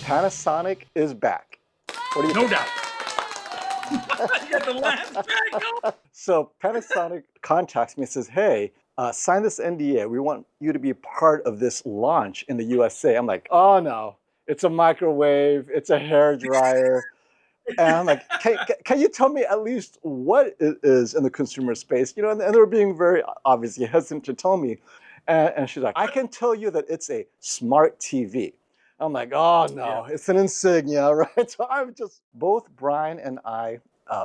Panasonic is back. What do you No think? doubt. You got the last track going. So Panasonic contacts me and says, hey, sign this NDA. We want you to be part of this launch in the USA. I'm like, oh no, it's a microwave, it's a hair dryer. And I'm like, can you tell me at least what it is in the consumer space? You know, and they were being very obviously hesitant to tell me. And she's like, I can tell you that it's a smart TV. I'm like, oh Yeah. no, it's an Insignia, right? So both Brian and I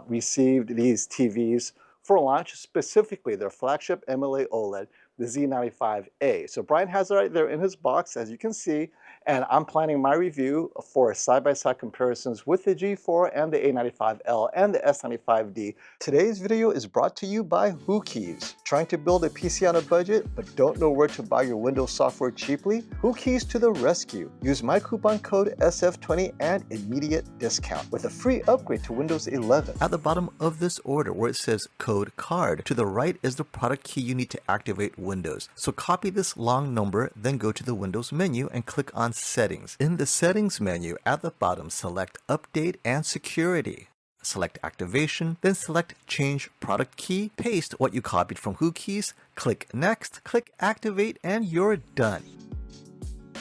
received these TVs for launch, specifically their flagship MLA OLED, the Z95A. So Brian has it right there in his box, as you can see, and I'm planning my review for side-by-side comparisons with the G4 and the A95L and the S95D. Today's video is brought to you by Hookies. Trying to build a PC on a budget, but don't know where to buy your Windows software cheaply? Hookies to the rescue. Use my coupon code SF20 and immediate discount with a free upgrade to Windows 11. At the bottom of this order where it says code CARD, to the right is the product key you need to activate Windows. So copy this long number, then go to the Windows menu and click on Settings. In the Settings menu at the bottom, select Update and Security. Select Activation, then select Change Product Key, paste what you copied from Hookies, click Next, click Activate, and you're done.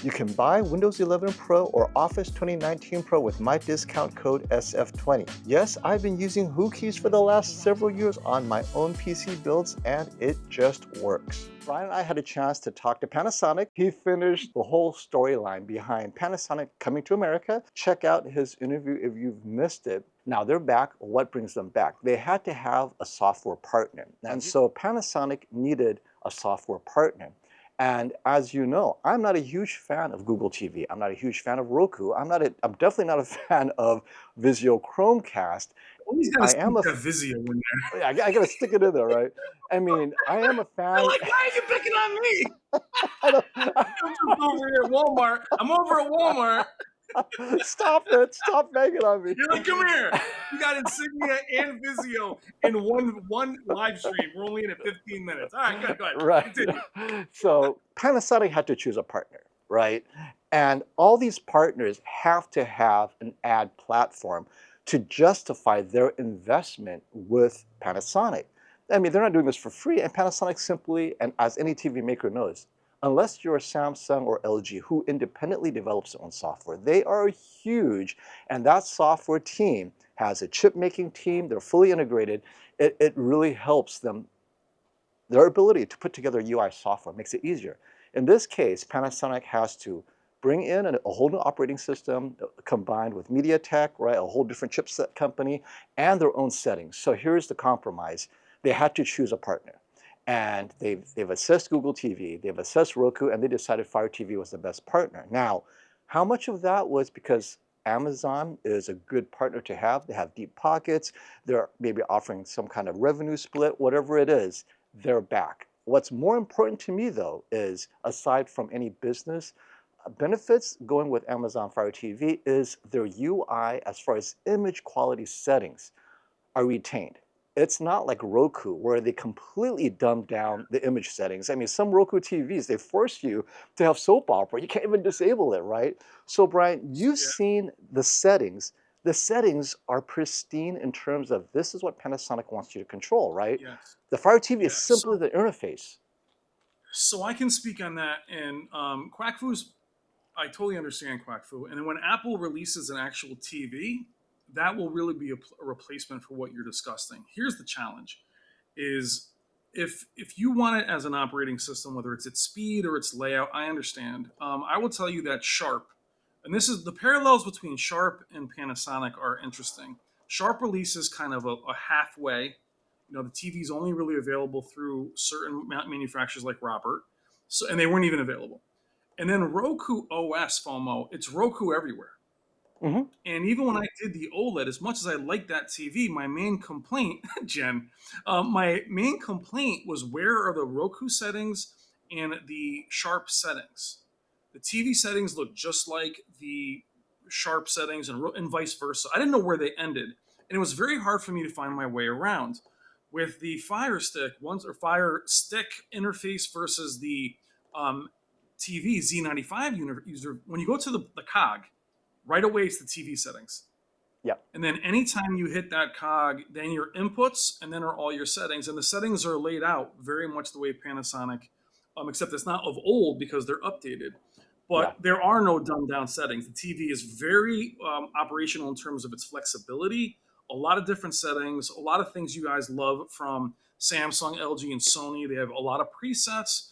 You can buy Windows 11 Pro or Office 2019 Pro with my discount code SF20. Yes, I've been using Hookies for the last several years on my own PC builds, and it just works. Brian and I had a chance to talk to Panasonic. He finished the whole storyline behind Panasonic coming to America. Check out his interview if you've missed it. Now they're back. What brings them back? They had to have a software partner. And so Panasonic needed a software partner. And as you know, I'm not a huge fan of Google TV. I'm not a huge fan of Roku. I'm definitely not a fan of Vizio Chromecast. Always got to I stick am a that Vizio in there. I gotta stick it in there, right? I mean, I am a fan. Like, why are you picking on me? I don't, I'm just over here at Walmart. I'm over at Walmart. Stop it! Stop banging on me. You're like, come here. You got Insignia and Vizio in one live stream. We're only in it 15 minutes. All right, go ahead. Right. Continue. So Panasonic had to choose a partner, right? And all these partners have to have an ad platform to justify their investment with Panasonic. I mean, they're not doing this for free, and Panasonic simply, and as any TV maker knows, unless you're a Samsung or LG who independently develops their own software, they are huge, and that software team has a chip making team, they're fully integrated. It really helps them. Their ability to put together UI software makes it easier. In this case, Panasonic has to bring in a whole new operating system combined with Mediatek, right, a whole different chipset company, and their own settings. So here's the compromise. They had to choose a partner. And they've assessed Google TV, they've assessed Roku, and they decided Fire TV was the best partner. Now, how much of that was because Amazon is a good partner to have? They have deep pockets, they're maybe offering some kind of revenue split, whatever it is, they're back. What's more important to me, though, is aside from any business benefits going with Amazon Fire TV is their UI as far as image quality settings are retained. It's not like Roku where they completely dumb down the image settings. I mean, some Roku TVs, they force you to have soap opera. You can't even disable it, right? So Brian, you've seen the settings. The settings are pristine in terms of this is what Panasonic wants you to control, right? Yes. The Fire TV is Yes. simply the interface. So I can speak on that. And Quackfoo's, I totally understand Quackfoo. And then when Apple releases an actual TV, that will really be a replacement for what you're discussing. Here's the challenge: is if you want it as an operating system, whether it's its speed or its layout, I understand. I will tell you that Sharp, and this is the parallels between Sharp and Panasonic are interesting. Sharp releases kind of a halfway. You know, the TV is only really available through certain manufacturers like Robert, so and they weren't even available. And then Roku OS, FOMO, it's Roku everywhere. Mm-hmm. And even when I did the OLED, as much as I liked that TV, my main complaint, Jen, my main complaint was where are the Roku settings and the Sharp settings? The TV settings look just like the Sharp settings and vice versa. I didn't know where they ended. And it was very hard for me to find my way around. With the Fire Stick, Fire Stick interface versus the TV Z95 user, when you go to the cog, right away it's the TV settings. Yeah. And then anytime you hit that cog, then your inputs and then are all your settings. And the settings are laid out very much the way Panasonic, except it's not of old because they're updated. Yeah. But there are no dumbed down settings. The TV is very operational in terms of its flexibility, a lot of different settings, a lot of things you guys love from Samsung, LG, and Sony. They have a lot of presets.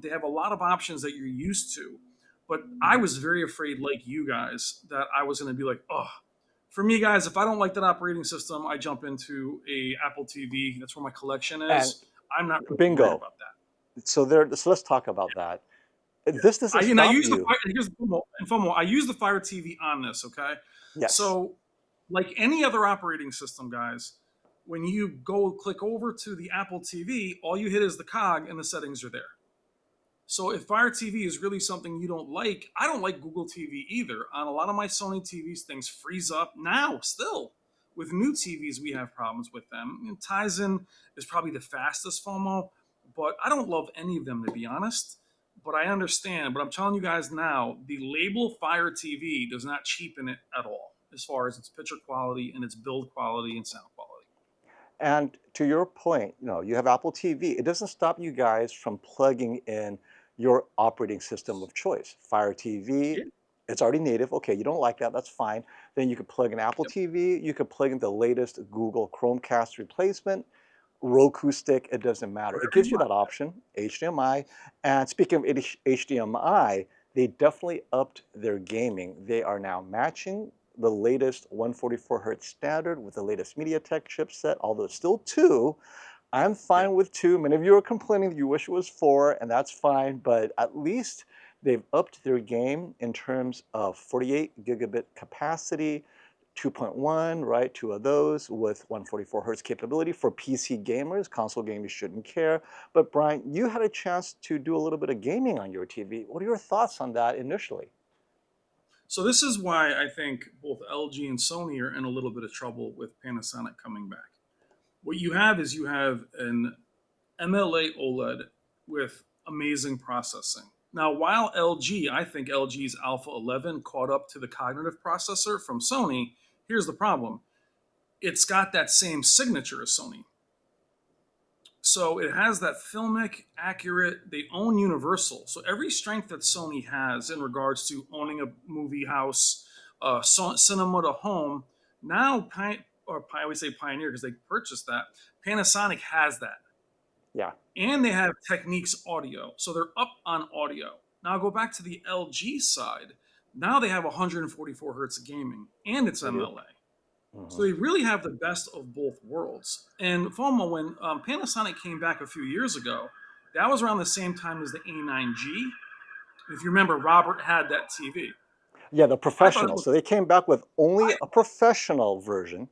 They have a lot of options that you're used to. But I was very afraid, like you guys, that I was going to be like, oh, for me, guys, if I don't like that operating system, I jump into a Apple TV. That's where my collection And is. I'm not really worried bingo. about that. So let's talk about that. This doesn't And I stop use the you. Fire, here's the FOMO, I use the Fire TV on this. Okay, Yes. so like any other operating system, guys, when you go click over to the Apple TV, all you hit is the cog and the settings are there. So if Fire TV is really something you don't like, I don't like Google TV either. On a lot of my Sony TVs, things freeze up now still. With new TVs, we have problems with them. And Tizen is probably the fastest FOMO, but I don't love any of them to be honest. But I understand. But I'm telling you guys now, the label Fire TV does not cheapen it at all as far as its picture quality and its build quality and sound quality. And to your point, you have Apple TV. It doesn't stop you guys from plugging in your operating system of choice. Fire TV, Yeah. it's already native. Okay, you don't like that, that's fine. Then you could plug in Apple Yep. TV, you could plug in the latest Google Chromecast replacement, Roku stick, it doesn't matter. It Whatever you gives you want. that option, HDMI. And speaking of HDMI, they definitely upped their gaming. They are now matching the latest 144 hertz standard with the latest Mediatek chipset, although it's still 2. I'm Yep. fine with 2. Many of you are complaining that you wish it was 4, and that's fine, but at least they've upped their game in terms of 48 gigabit capacity, 2.1, right? 2 of those with 144 hertz capability for PC gamers. Console gamers shouldn't care. But Brian, you had a chance to do a little bit of gaming on your TV. What are your thoughts on that initially? So this is why I think both LG and Sony are in a little bit of trouble with Panasonic coming back. What you have is you have an MLA OLED with amazing processing. Now, while LG, I think LG's Alpha 11 caught up to the cognitive processor from Sony, here's the problem. It's got that same signature as Sony. So it has that filmic, accurate, they own Universal. So every strength that Sony has in regards to owning a movie house, cinema to home, now, I always say Pioneer because they purchased that, Panasonic has that. Yeah. And they have Techniques audio. So they're up on audio. Now go back to the LG side. Now they have 144 hertz of gaming and it's They do. MLA. So Mhm. they really have the best of both worlds. And FOMO, when Panasonic came back a few years ago, that was around the same time as the A9G. If you remember, Robert had that TV. Yeah, the I thought it professional. looked So they came back with only a professional version.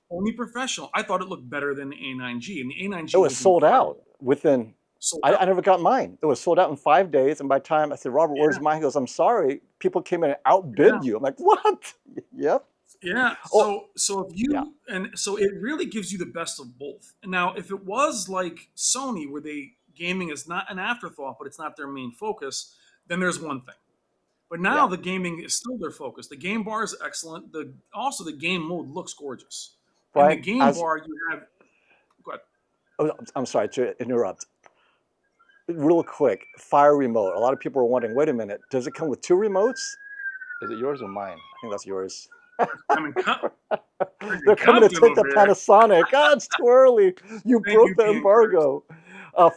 only professional. I thought it looked better than the A9G, and the It A9G was was sold out incredible. within, Sold I out. never got mine. It was sold out in 5 days. And by the time I said, Robert, Yeah, where's mine? He goes, I'm sorry. People came in and yeah. outbid you. I'm like, what? Yep. Yeah, Oh, so if yeah. you and so it really gives you the best of both. Now, if it was like Sony, where they gaming is not an afterthought, but it's not their main focus, then there's one thing. But now Yeah. the gaming is still their focus. The game bar is excellent. The game mode looks gorgeous. In the Brian, game bar, you have go ahead. I'm sorry to interrupt. Real quick, Fire remote. A lot of people are wondering, wait a minute, does it come with 2 remotes? Is it yours or mine? I think that's yours. I'm in They're freaking coming to Compton take the over here. Panasonic. Ah, it's too early. You Thank broke you, the be encouraged. embargo.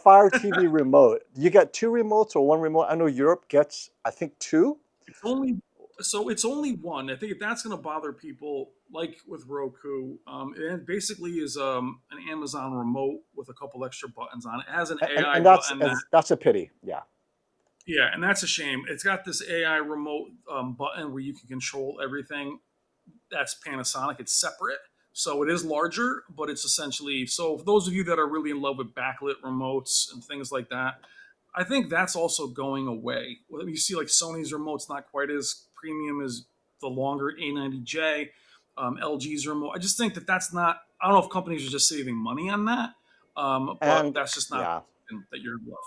Fire TV remote. You got 2 remotes or 1 remote? I know Europe gets, I think, 2. It's only one. I think if that's going to bother people, like with Roku, it basically is an Amazon remote with a couple extra buttons on it. It has an And, AI and that's button that that's a pity. Yeah. yeah, and that's a shame. It's got this AI remote button where you can control everything. That's Panasonic. It's separate. So it is larger, but it's essentially so for those of you that are really in love with backlit remotes and things like that, I think that's also going away. Well, you see, like Sony's remote's not quite as premium as the longer A90J, LG's remote. I just think that that's not. I don't know if companies are just saving money on that, but And that's just not yeah. something that you're in love.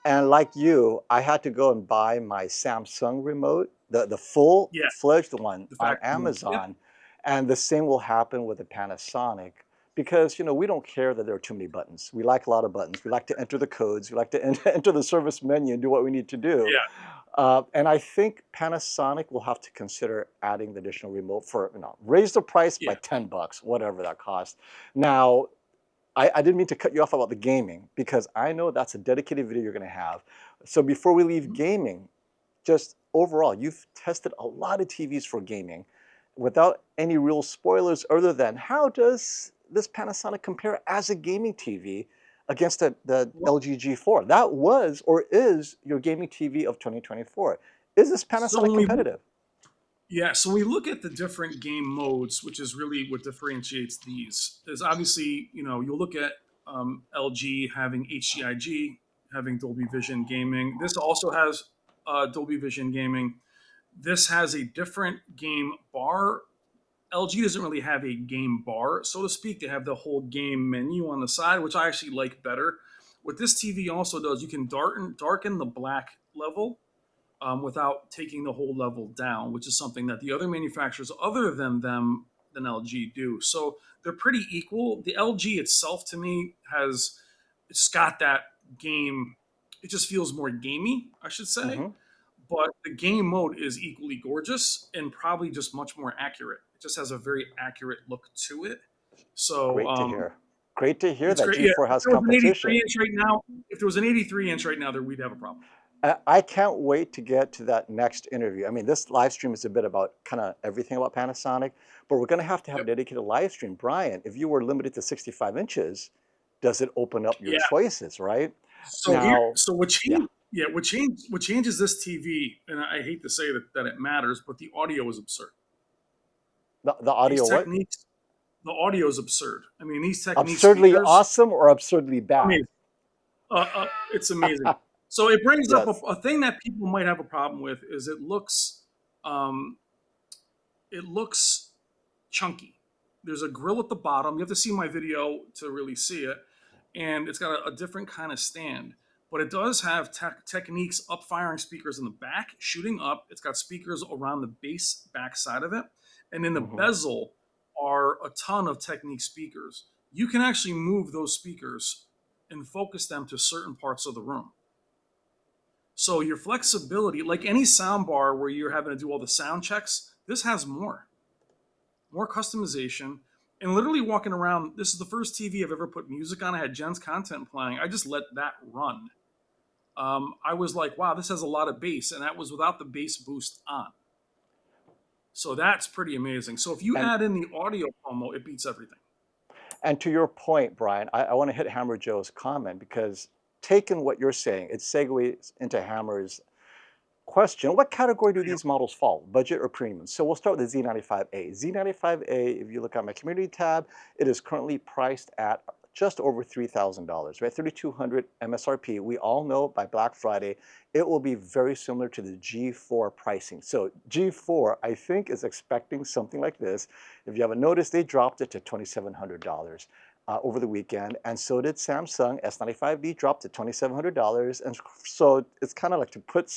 And like you, I had to go and buy my Samsung remote, the Yeah, full-fledged one the on factory one. Yep. Amazon. And the same will happen with the Panasonic because, we don't care that there are too many buttons. We like a lot of buttons. We like to enter the codes. We like to enter the service menu and do what we need to do. Yeah. And I think Panasonic will have to consider adding the additional remote for, raise the price by Yeah. 10 bucks, whatever that costs. Now, I didn't mean to cut you off about the gaming because I know that's a dedicated video you're going to have. So before we leave gaming, just overall, you've tested a lot of TVs for gaming without any real spoilers other than how does this Panasonic compare as a gaming TV against the Well, LG G4? That was or is your gaming TV of 2024. Is this so Panasonic when we competitive? Yeah, so we look at the different game modes, which is really what differentiates these. Is obviously, you'll look at LG having HCIG, having Dolby Vision gaming. This also has Dolby Vision gaming. This has a different game bar. LG doesn't really have a game bar, so to speak. They have the whole game menu on the side, which I actually like better. What this TV also does, you can darken the black level without taking the whole level down, which is something that the other manufacturers, other than LG, do. So they're pretty equal. The LG itself, to me, it's got that game. It just feels more gamey, I should say. Hmm. But the game mode is equally gorgeous and probably just much more accurate. It just has a very accurate look to it. So Great to hear. Great to hear it's that great. Yeah, G4 if has there was an 83 competition. inch right now, if there was an 83 inch right now, there we'd have a problem. I can't wait to get to that next interview. I mean, this live stream is a bit about kind of everything about Panasonic, but we're going to have a Yep. dedicated live stream. Brian, if you were limited to 65 inches, does it open up your Yeah. choices, right? So here, Now, so what yeah, change? Yeah, what changes this TV? And I hate to say that it matters, but the audio is absurd. the These audio what? techniques, the audio is absurd. I mean, these technique Absurdly speakers, awesome or absurdly bad? amazing. It's amazing. So it brings up Yes. a thing that people might have a problem with is um, it looks chunky. There's a grill at the bottom. You have to see my video to really see it, and it's got a different kind of stand. But it does have techniques up firing speakers in the back, shooting up. It's got speakers around the base back side of it, and in the Hmm. bezel are a ton of technique speakers. You can actually move those speakers and focus them to certain parts of the room. So your flexibility, like any sound bar where you're having to do all the sound checks, this has more customization, and literally walking around. This is the first TV I've ever put music on. I had Jen's content playing. I just let that run. I was like, wow, this has a lot of bass, and that was without the bass boost on. So that's pretty amazing. So if you And add in the audio promo, it beats everything. and to your point, Brian, I want to hit Hammer Joe's comment because taking what you're saying, it segues into Hammer's question. What category do Yeah. these models fall, budget or premium? So we'll start with the Z95A. Z95A, if you look at my community tab, it is currently priced at just over $3,000, right? 3,200 MSRP. We all know by Black Friday, it will be very similar to the G4 pricing. So G4, I think, is expecting something like this. If you haven't noticed, they dropped it to $2,700. Over the weekend, and so did Samsung. S95B dropped to $2,700, and so it's kind of like to put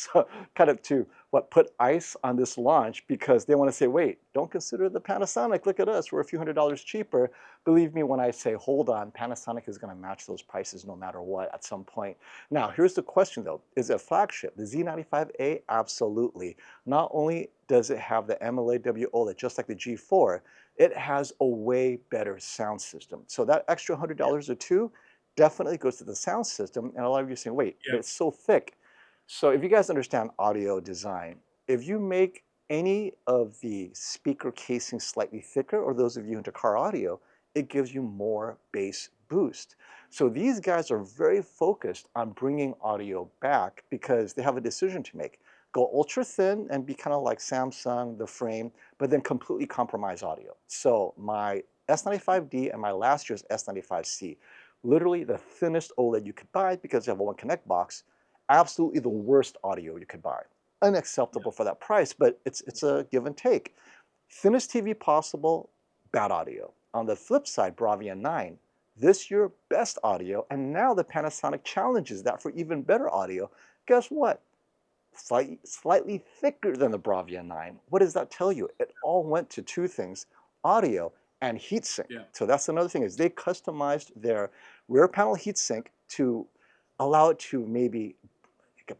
kind of to put ice on this launch because they want to say, wait, don't consider the Panasonic. Look at us, we're a few $100s cheaper. Believe me when I say, hold on, Panasonic is going to match those prices no matter what at some point. Now, here's the question though: is it flagship? The Z95A, absolutely. Not only does it have the AMOLED OLED just like the G4, it has a way better sound system. So that extra $100 or two definitely goes to the sound system. And a lot of you are saying, wait, but Yeah. it's so thick. So if you guys understand audio design, if you make any of the speaker casing slightly thicker, or those of you into car audio, it gives you more bass boost. So these guys are very focused on bringing audio back because they have a decision to make. Go ultra thin and be kind of like Samsung, the frame, but then completely compromise audio. So my S95D and my last year's S95C, literally the thinnest OLED you could buy because you have a One Connect box, absolutely the worst audio you could buy. Unacceptable for that price, but it's a give and take. Thinnest TV possible, bad audio. On the flip side, Bravia 9, this year best audio, and now the Panasonic challenges that for even better audio. Guess what? Slightly thicker than the Bravia 9. What does that tell you? It all went to two things, audio and heatsink. Yeah. So that's another thing, is they customized their rear panel heatsink to allow it to maybe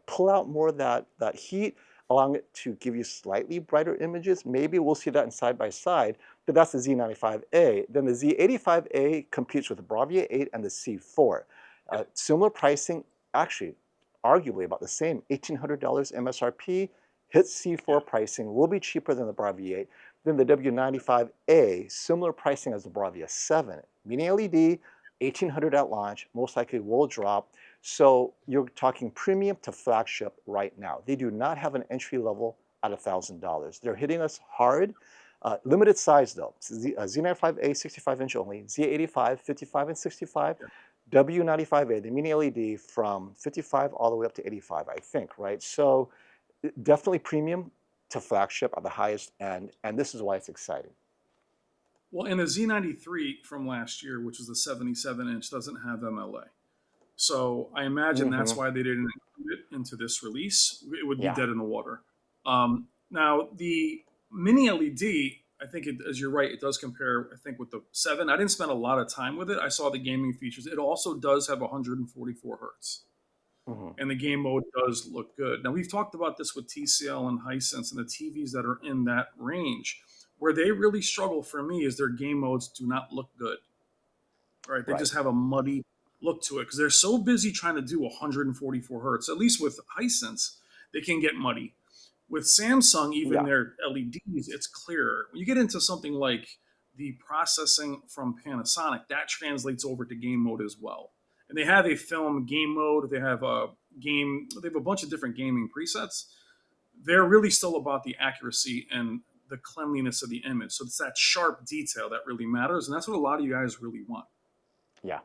pull out more of that heat, allowing it to give you slightly brighter images. Maybe we'll see that in side by side, but that's the Z95A. Then the Z85A competes with the Bravia 8 and the C4. Similar pricing, actually arguably about the same, $1,800 MSRP. Hits C4 pricing, will be cheaper than the Bravia 8. Then the W95A, similar pricing as the Bravia 7. Mini LED, $1,800 at launch, most likely will drop. So you're talking premium to flagship right now. They do not have an entry level at $1,000. They're hitting us hard. Limited size though. Z95A 65-inch only, Z85 55 and 65, W95A, the mini LED from 55 all the way up to 85, I think, right? So definitely premium to flagship at the highest end, and this is why it's exciting. Well, and the Z93 from last year, which is the 77-inch, doesn't have MLA. So I imagine that's why they didn't include it into this release. It would be dead in the water. Now, the mini LED, I think, as you're right, it does compare, I think, with the 7. I didn't spend a lot of time with it. I saw the gaming features. It also does have 144 hertz. And the game mode does look good. Now, we've talked about this with TCL and Hisense and the TVs that are in that range. Where they really struggle for me is their game modes do not look good. Right? They just have a muddy look to it because they're so busy trying to do 144 hertz. At least with Hisense, they can get muddy. With Samsung, even their LEDs, it's clearer. When you get into something like the processing from Panasonic, that translates over to game mode as well. And they have a film game mode. They have a game. They have a bunch of different gaming presets. They're really still about the accuracy and the cleanliness of the image. So it's that sharp detail that really matters. And that's what a lot of you guys really want. Yeah.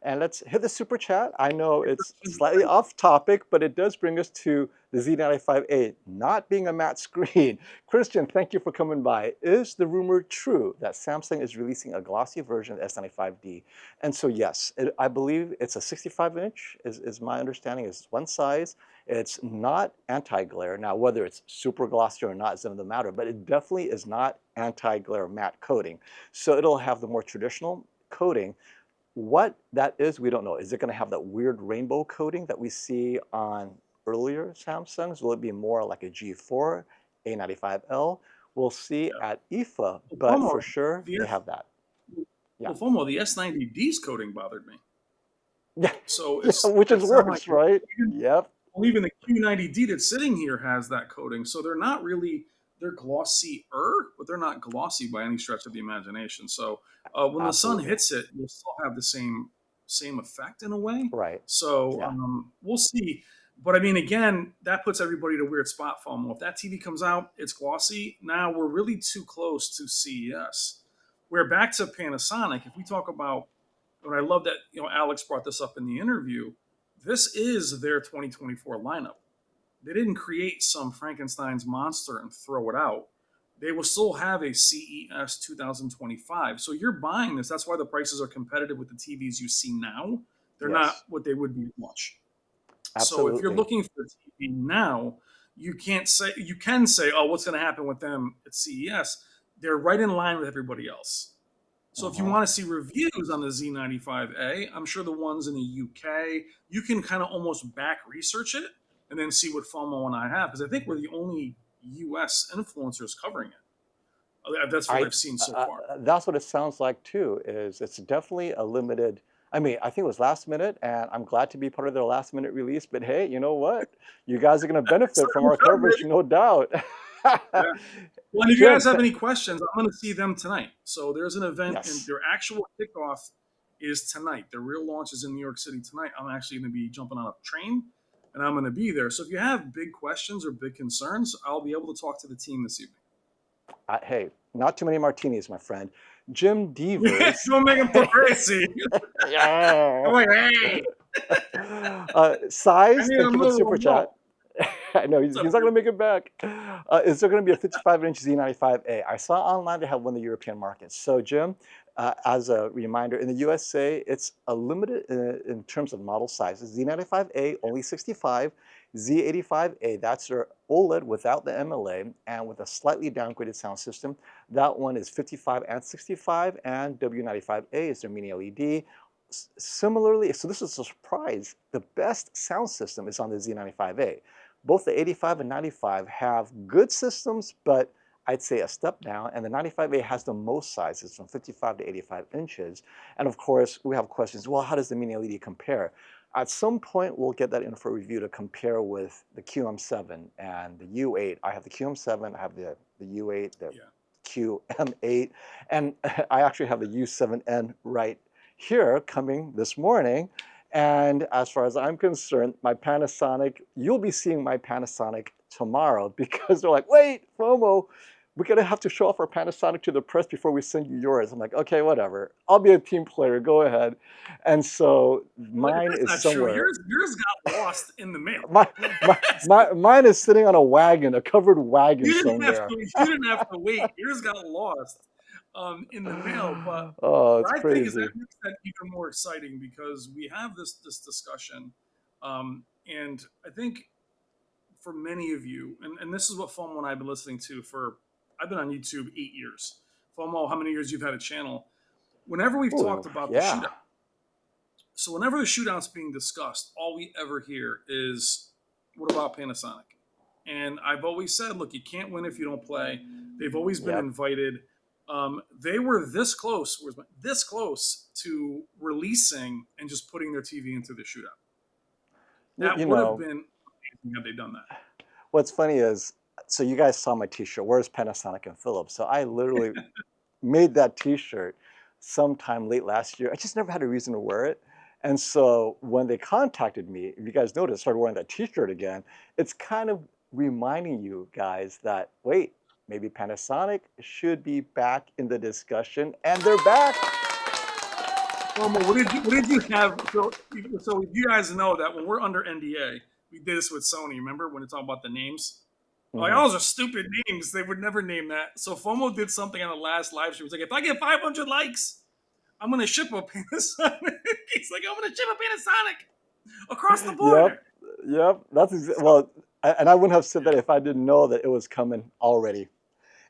And let's hit the super chat. I know it's slightly off topic, but it does bring us to the Z95A not being a matte screen. Christian, thank you for coming by. Is the rumor true that Samsung is releasing a glossy version of S95D? And so yes, I believe it's a 65-inch is my understanding. It's one size. It's not anti-glare. Now, whether it's super glossy or not doesn't matter, but it definitely is not anti-glare matte coating. So it'll have the more traditional coating. What that is, we don't know. Is it going to have that weird rainbow coating that we see on earlier Samsungs? Will it be more like a G4, A95L? We'll see at IFA, but for sure, they have that. Well, FOMO, the S90D's coating bothered me. Yeah, so it's, which is worse, right? Well, even the Q90D that's sitting here has that coating. So they're not really, they're glossier, but they're not glossy by any stretch of the imagination. So when the sun hits it, you'll still have the same effect in a way. Right. So we'll see. But I mean, again, that puts everybody in a weird spot, FOMO. If that TV comes out, it's glossy. Now we're really too close to CES. We're back to Panasonic. If we talk about, and I love that, Alex brought this up in the interview, this is their 2024 lineup. They didn't create some Frankenstein's monster and throw it out. They will still have a CES 2025. So you're buying this. That's why the prices are competitive with the TVs you see now. They're not what they would be at launch. Absolutely. So if you're looking for a TV now, you can say, oh, what's going to happen with them at CES? They're right in line with everybody else. So if you want to see reviews on the Z95A, I'm sure the ones in the UK, you can kind of almost back research it and then see what FOMO and I have, because I think we're the only US influencers covering it. That's what I've seen so far. That's what it sounds like too, is it's definitely a limited, I mean, I think it was last minute, and I'm glad to be part of their last minute release, but hey, you know what? You guys are going to benefit from our coverage, no doubt. Well, if you guys have any questions, I'm going to see them tonight. So there's an event, and their actual kickoff is tonight. Their real launch is in New York City tonight. I'm actually going to be jumping on a train, and I'm going to be there. So if you have big questions or big concerns, I'll be able to talk to the team this evening. Hey, not too many martinis, my friend. Jim Devers. Don't make him feel crazy. Yeah. I'm like, hey. Size, thank you for the super chat. I know, he's not going to make it back. Is there going to be a 55-inch Z95A? I saw online they have one in the European markets. So, Jim, As a reminder, in the USA, it's a limited in terms of model sizes. Z95A, only 65. Z85A, that's their OLED without the MLA and with a slightly downgraded sound system. That one is 55 and 65, and W95A is their mini LED. Similarly, so this is a surprise, the best sound system is on the Z95A. Both the 85 and 95 have good systems, but I'd say a step down, and the 95A has the most sizes from 55 to 85 inches. And of course, we have questions, well, how does the mini LED compare? At some point, we'll get that in for review to compare with the QM7 and the U8. I have the QM7, I have the U8, the QM8, and I actually have the U7N right here coming this morning. And as far as I'm concerned, my Panasonic, you'll be seeing my Panasonic tomorrow because they're like, wait, FOMO, we're gonna have to show off our Panasonic to the press before we send you yours. I'm like, okay, whatever. I'll be a team player, go ahead. And so Well, mine that's is not true. somewhere. Yours got lost in the mail. My, mine is sitting on a wagon, a covered wagon somewhere. You didn't have to wait. Yours got lost in the mail. But Oh, it's what I think is that crazy. makes that even more exciting because we have this discussion, and I think for many of you, and this is what FOMO and I've been listening to for. I've been on YouTube 8 years. FOMO, how many years you've had a channel? Whenever we've Ooh, talked about the yeah. shootout, so whenever the shootout's being discussed, all we ever hear is, "What about Panasonic?" And I've always said, "Look, you can't win if you don't play." They've always been Yep. invited. They were this close to releasing and just putting their TV into the shootout. That You would have know, been amazing had they done that. what's funny is, so you guys saw my t-shirt, where's Panasonic and Philips? So I literally made that t-shirt sometime late last year. I just never had a reason to wear it. And so when they contacted me, if you guys noticed, I started wearing that t-shirt again, it's kind of reminding you guys that, wait, maybe Panasonic should be back in the discussion, and they're back. Normal, what did you have? So you guys know that when we're under NDA, we did this with Sony. Remember when it's all about the names? Like, Mhm. oh, those are stupid names. They would never name that. So FOMO did something on the last live stream. He's like, if I get 500 likes, I'm gonna ship a Panasonic. He's like, I'm gonna ship a Panasonic across the Yep, border. yep. So Well, and I wouldn't have said that if I didn't know that it was coming already.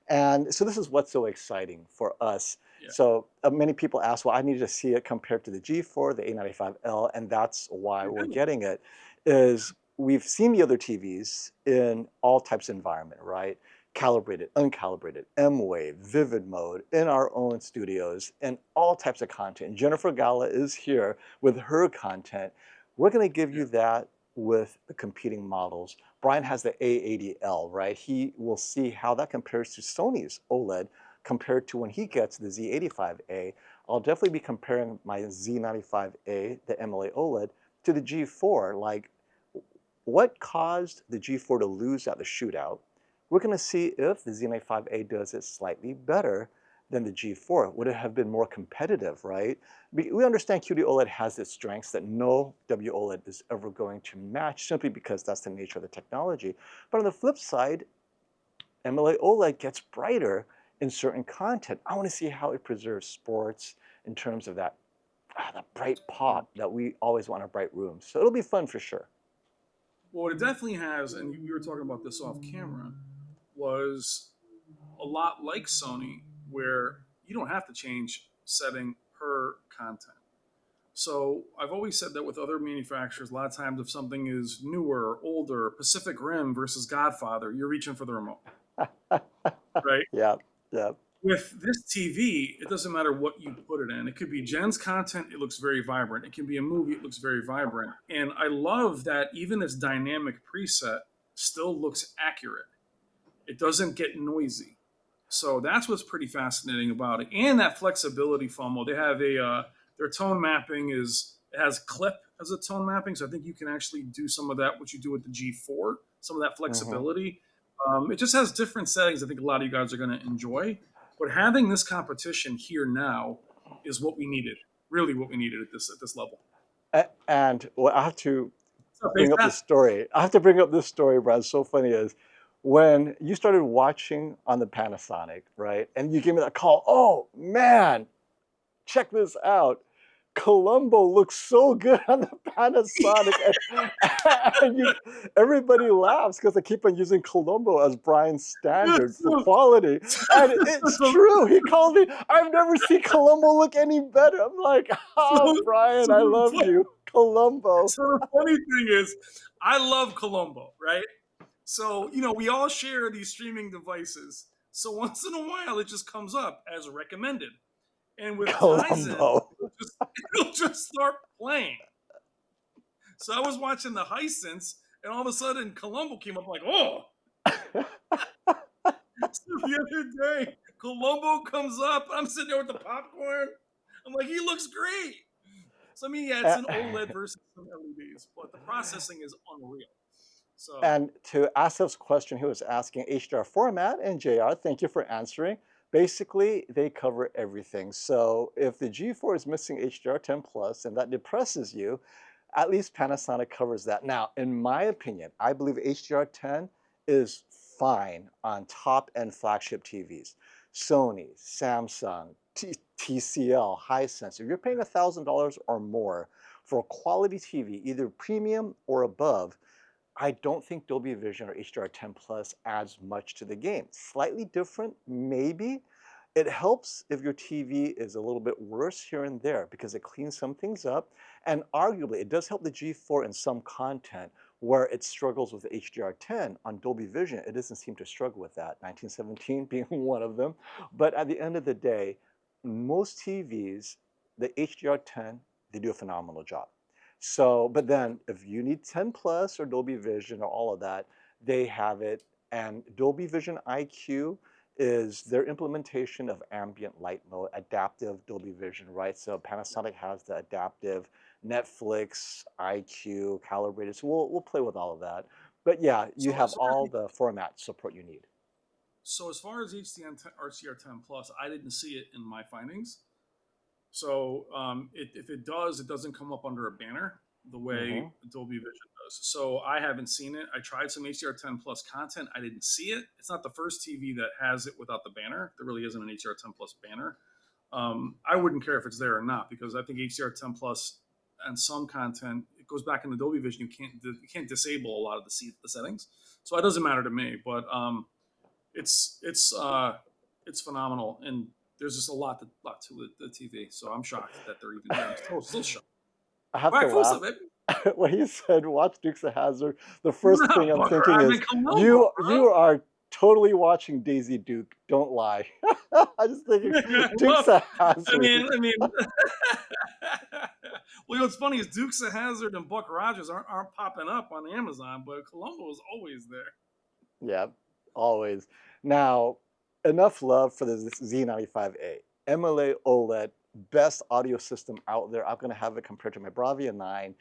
And so this is what's so exciting for us. yeah, So many people ask, well, I need to see it compared to the G4, the A95L, and that's why you we're do. getting it, is we've seen the other TVs in all types of environment, right? Calibrated, uncalibrated, M-Wave, Vivid mode, in our own studios, and all types of content. Jennifer Gala is here with her content. We're gonna give Yeah, you that with the competing models. Brian has the A80L, right? He will see how that compares to Sony's OLED compared to when he gets the Z85A. I'll definitely be comparing my Z95A, the MLA OLED, to the G4. Like, what caused the G4 to lose at the shootout? We're going to see if the Z95A does it slightly better than the G4. Would it have been more competitive, right? We understand QD OLED has its strengths that no WOLED is ever going to match simply because that's the nature of the technology. But on the flip side, MLA OLED gets brighter in certain content. I want to see how it preserves sports in terms of that bright yeah. pop that we always want in a bright room. So it'll be fun for sure. Well, what it definitely has, and we were talking about this off camera, was a lot like Sony, where you don't have to change setting per content. So I've always said that with other manufacturers, a lot of times if something is newer, older, Pacific Rim versus Godfather, you're reaching for the remote, right? Yeah, yeah. With this TV, it doesn't matter what you put it in. It could be Jen's content, it looks very vibrant. It can be a movie, it looks very vibrant. And I love that even its dynamic preset still looks accurate. It doesn't get noisy. So that's what's pretty fascinating about it. And that flexibility FOMO. They have their tone mapping is it has clip as a tone mapping. So I think you can actually do some of that, what you do with the G4, some of that Hmm. flexibility. It just has different settings I think a lot of you guys are going to enjoy. But having this competition here now is what we needed, really what we needed at this level. And well, I have to What's up, bring up this ASAP? story. I have to bring up this story, Brad. It's so funny is when you started watching on the Panasonic, right? And you gave me that call. Oh man, check this out. Colombo looks so good on the Panasonic, and everybody laughs because I keep on using Colombo as Brian's standard for quality, and it's so, true. He called me. I've never seen Colombo look any better. I'm like, oh, Brian, I love so, you, Colombo. so the funny thing is, I love Colombo, right? So, we all share these streaming devices. So once in a while, it just comes up as recommended. And with Tizen, Colombo. it'll just start playing. So I was watching the hisense, and all of a sudden, Colombo came up like, oh. So the other day, Colombo comes up. I'm sitting there with the popcorn. I'm like, he looks great. So I mean, yeah, it's an OLED versus some LEDs, but the processing is unreal. So And to Asif's question, he was asking HDR format, and JR, thank you for answering. Basically, they cover everything. So if the G4 is missing HDR10 Plus and that depresses you, at least Panasonic covers that. Now, in my opinion, I believe HDR10 is fine on top-end flagship TVs. Sony, Samsung, TCL, Hisense. If you're paying $1,000 or more for a quality TV, either premium or above, I don't think Dolby Vision or HDR10 Plus adds much to the game. Slightly different, maybe. It helps if your TV is a little bit worse here and there because it cleans some things up. And arguably, it does help the G4 in some content where it struggles with HDR10 on Dolby Vision. It doesn't seem to struggle with that, 1917 being one of them. But at the end of the day, most TVs, the HDR10, they do a phenomenal job. So, but then if you need 10 plus or Dolby Vision or all of that, they have it. And Dolby Vision IQ is their implementation of ambient light mode, adaptive Dolby Vision, right? So Panasonic has the adaptive Netflix IQ calibrated. So we'll play with all of that. But yeah, you so have as far all as the format support you need. so as far as RCR10 Plus, I didn't see it in my findings. So if it does, it doesn't come up under a banner the way Hmm. Dolby Vision does. So I haven't seen it. I tried some HDR10 Plus content. I didn't see it. It's not the first TV that has it without the banner. There really isn't an HDR10 Plus banner. I wouldn't care if it's there or not because I think HDR10 Plus and some content it goes back into Dolby Vision. You can't disable a lot of the settings, so it doesn't matter to me. But it's it's uh, it's phenomenal, and there's just a lot to the TV. So I'm shocked that they're even there. I'm still shocked. I have to Quack Fusa, laugh baby. when you said watch Dukes of Hazzard. The first Nah, thing I'm Bucker. thinking I'm is in Colombo, you are totally watching Daisy Duke. Don't lie. I just thinking bro. Dukes Well, of I Hazzard. mean, I mean. Well, what's funny is Dukes of Hazard and Buck Rogers aren't popping up on Amazon, but Colombo is always there. Yeah, always. Now, enough love for the Z95A. MLA OLED, best audio system out there. I'm going to have it compared to my Bravia 9.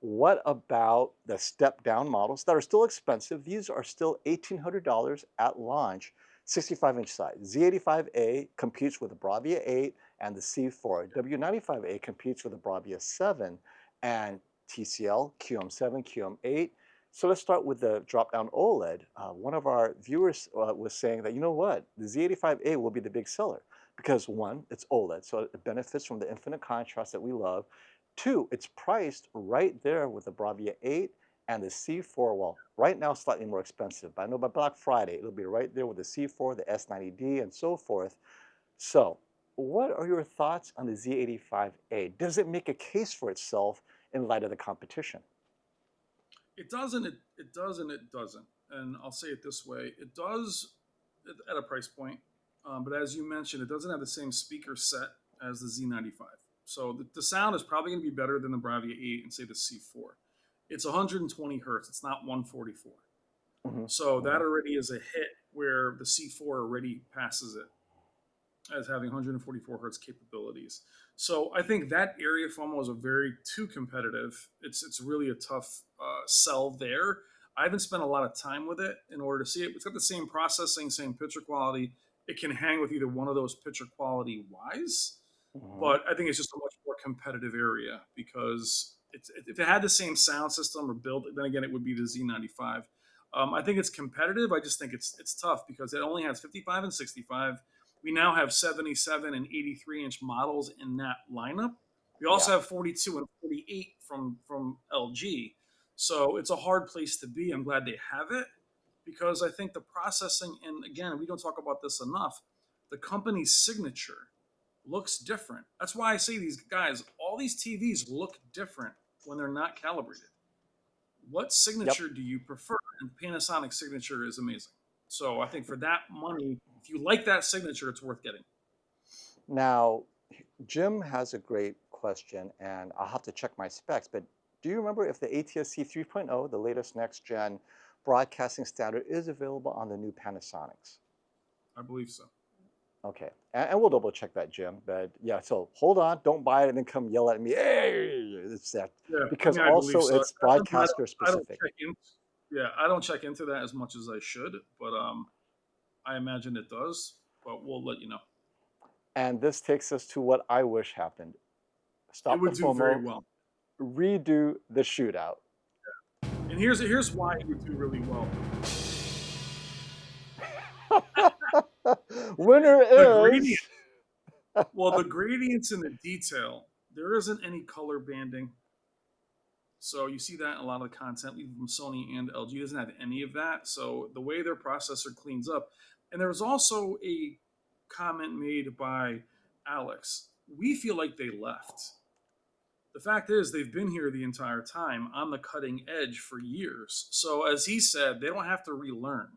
What about the step down models that are still expensive? These are still $1,800 at launch, 65-inch size. Z85A competes with the Bravia 8 and the C4. W95A competes with the Bravia 7 and TCL QM7, QM8. So let's start with the drop-down OLED. One of our viewers was saying that, you know what, the Z85A will be the big seller because one, it's OLED, so it benefits from the infinite contrast that we love. Two, it's priced right there with the Bravia 8 and the C4. Well, right now slightly more expensive, but I know by Black Friday it'll be right there with the C4, the S90D, and so forth. So what are your thoughts on the Z85A? Does it make a case for itself in light of the competition? It doesn't. It does, and it doesn't. And I'll say it this way: it does at a price point, but as you mentioned, it doesn't have the same speaker set as the Z95. So the sound is probably going to be better than the Bravia 8 and say the C4. It's 120 hertz. It's not 144. Hmm. So that Hmm. already is a hit where the C4 already passes it as having 144 hertz capabilities. So I think that area FOMO is a very too competitive. It's really a tough sell there. I haven't spent a lot of time with it in order to see it. It's got the same processing, same picture quality. It can hang with either one of those picture quality wise, Hmm. but I think it's just a much more competitive area because if it had the same sound system or build, then again it would be the Z95. I think it's competitive. I just think it's tough because it only has 55 and 65. We now have 77 and 83-inch models in that lineup. We Yeah. also have 42 and 48 from LG. So it's a hard place to be. I'm glad they have it because I think the processing, and again, we don't talk about this enough, the company's signature looks different. That's why I say these guys, all these TVs look different when they're not calibrated. What Yep. signature do you prefer? And Panasonic signature is amazing. So I think for that money, if you like that signature, it's worth getting. Now, Jim has a great question, and I'll have to check my specs, but do you remember if the ATSC 3.0, the latest next gen broadcasting standard, is available on the new Panasonics? I believe so. Okay, and we'll double check that, Jim. But yeah, so hold on, don't buy it and then come yell at me. Hey, it's that Yeah, I because mean, I believe also so. it's broadcaster I don't specific. check in. Yeah, I don't check into that as much as I should, but I imagine it does. But we'll let you know. And this takes us to what I wish happened. It Stop the would do very FOMO, well. redo the shootout. And here's why it would do really well. Winner The gradient. is Well, the gradients in the detail. There isn't any color banding. So you see that in a lot of the content, even from Sony and LG, doesn't have any of that. So the way their processor cleans up, and there was also a comment made by Alex. We feel like they left. The fact is, they've been here the entire time on the cutting edge for years. So as he said, they don't have to relearn.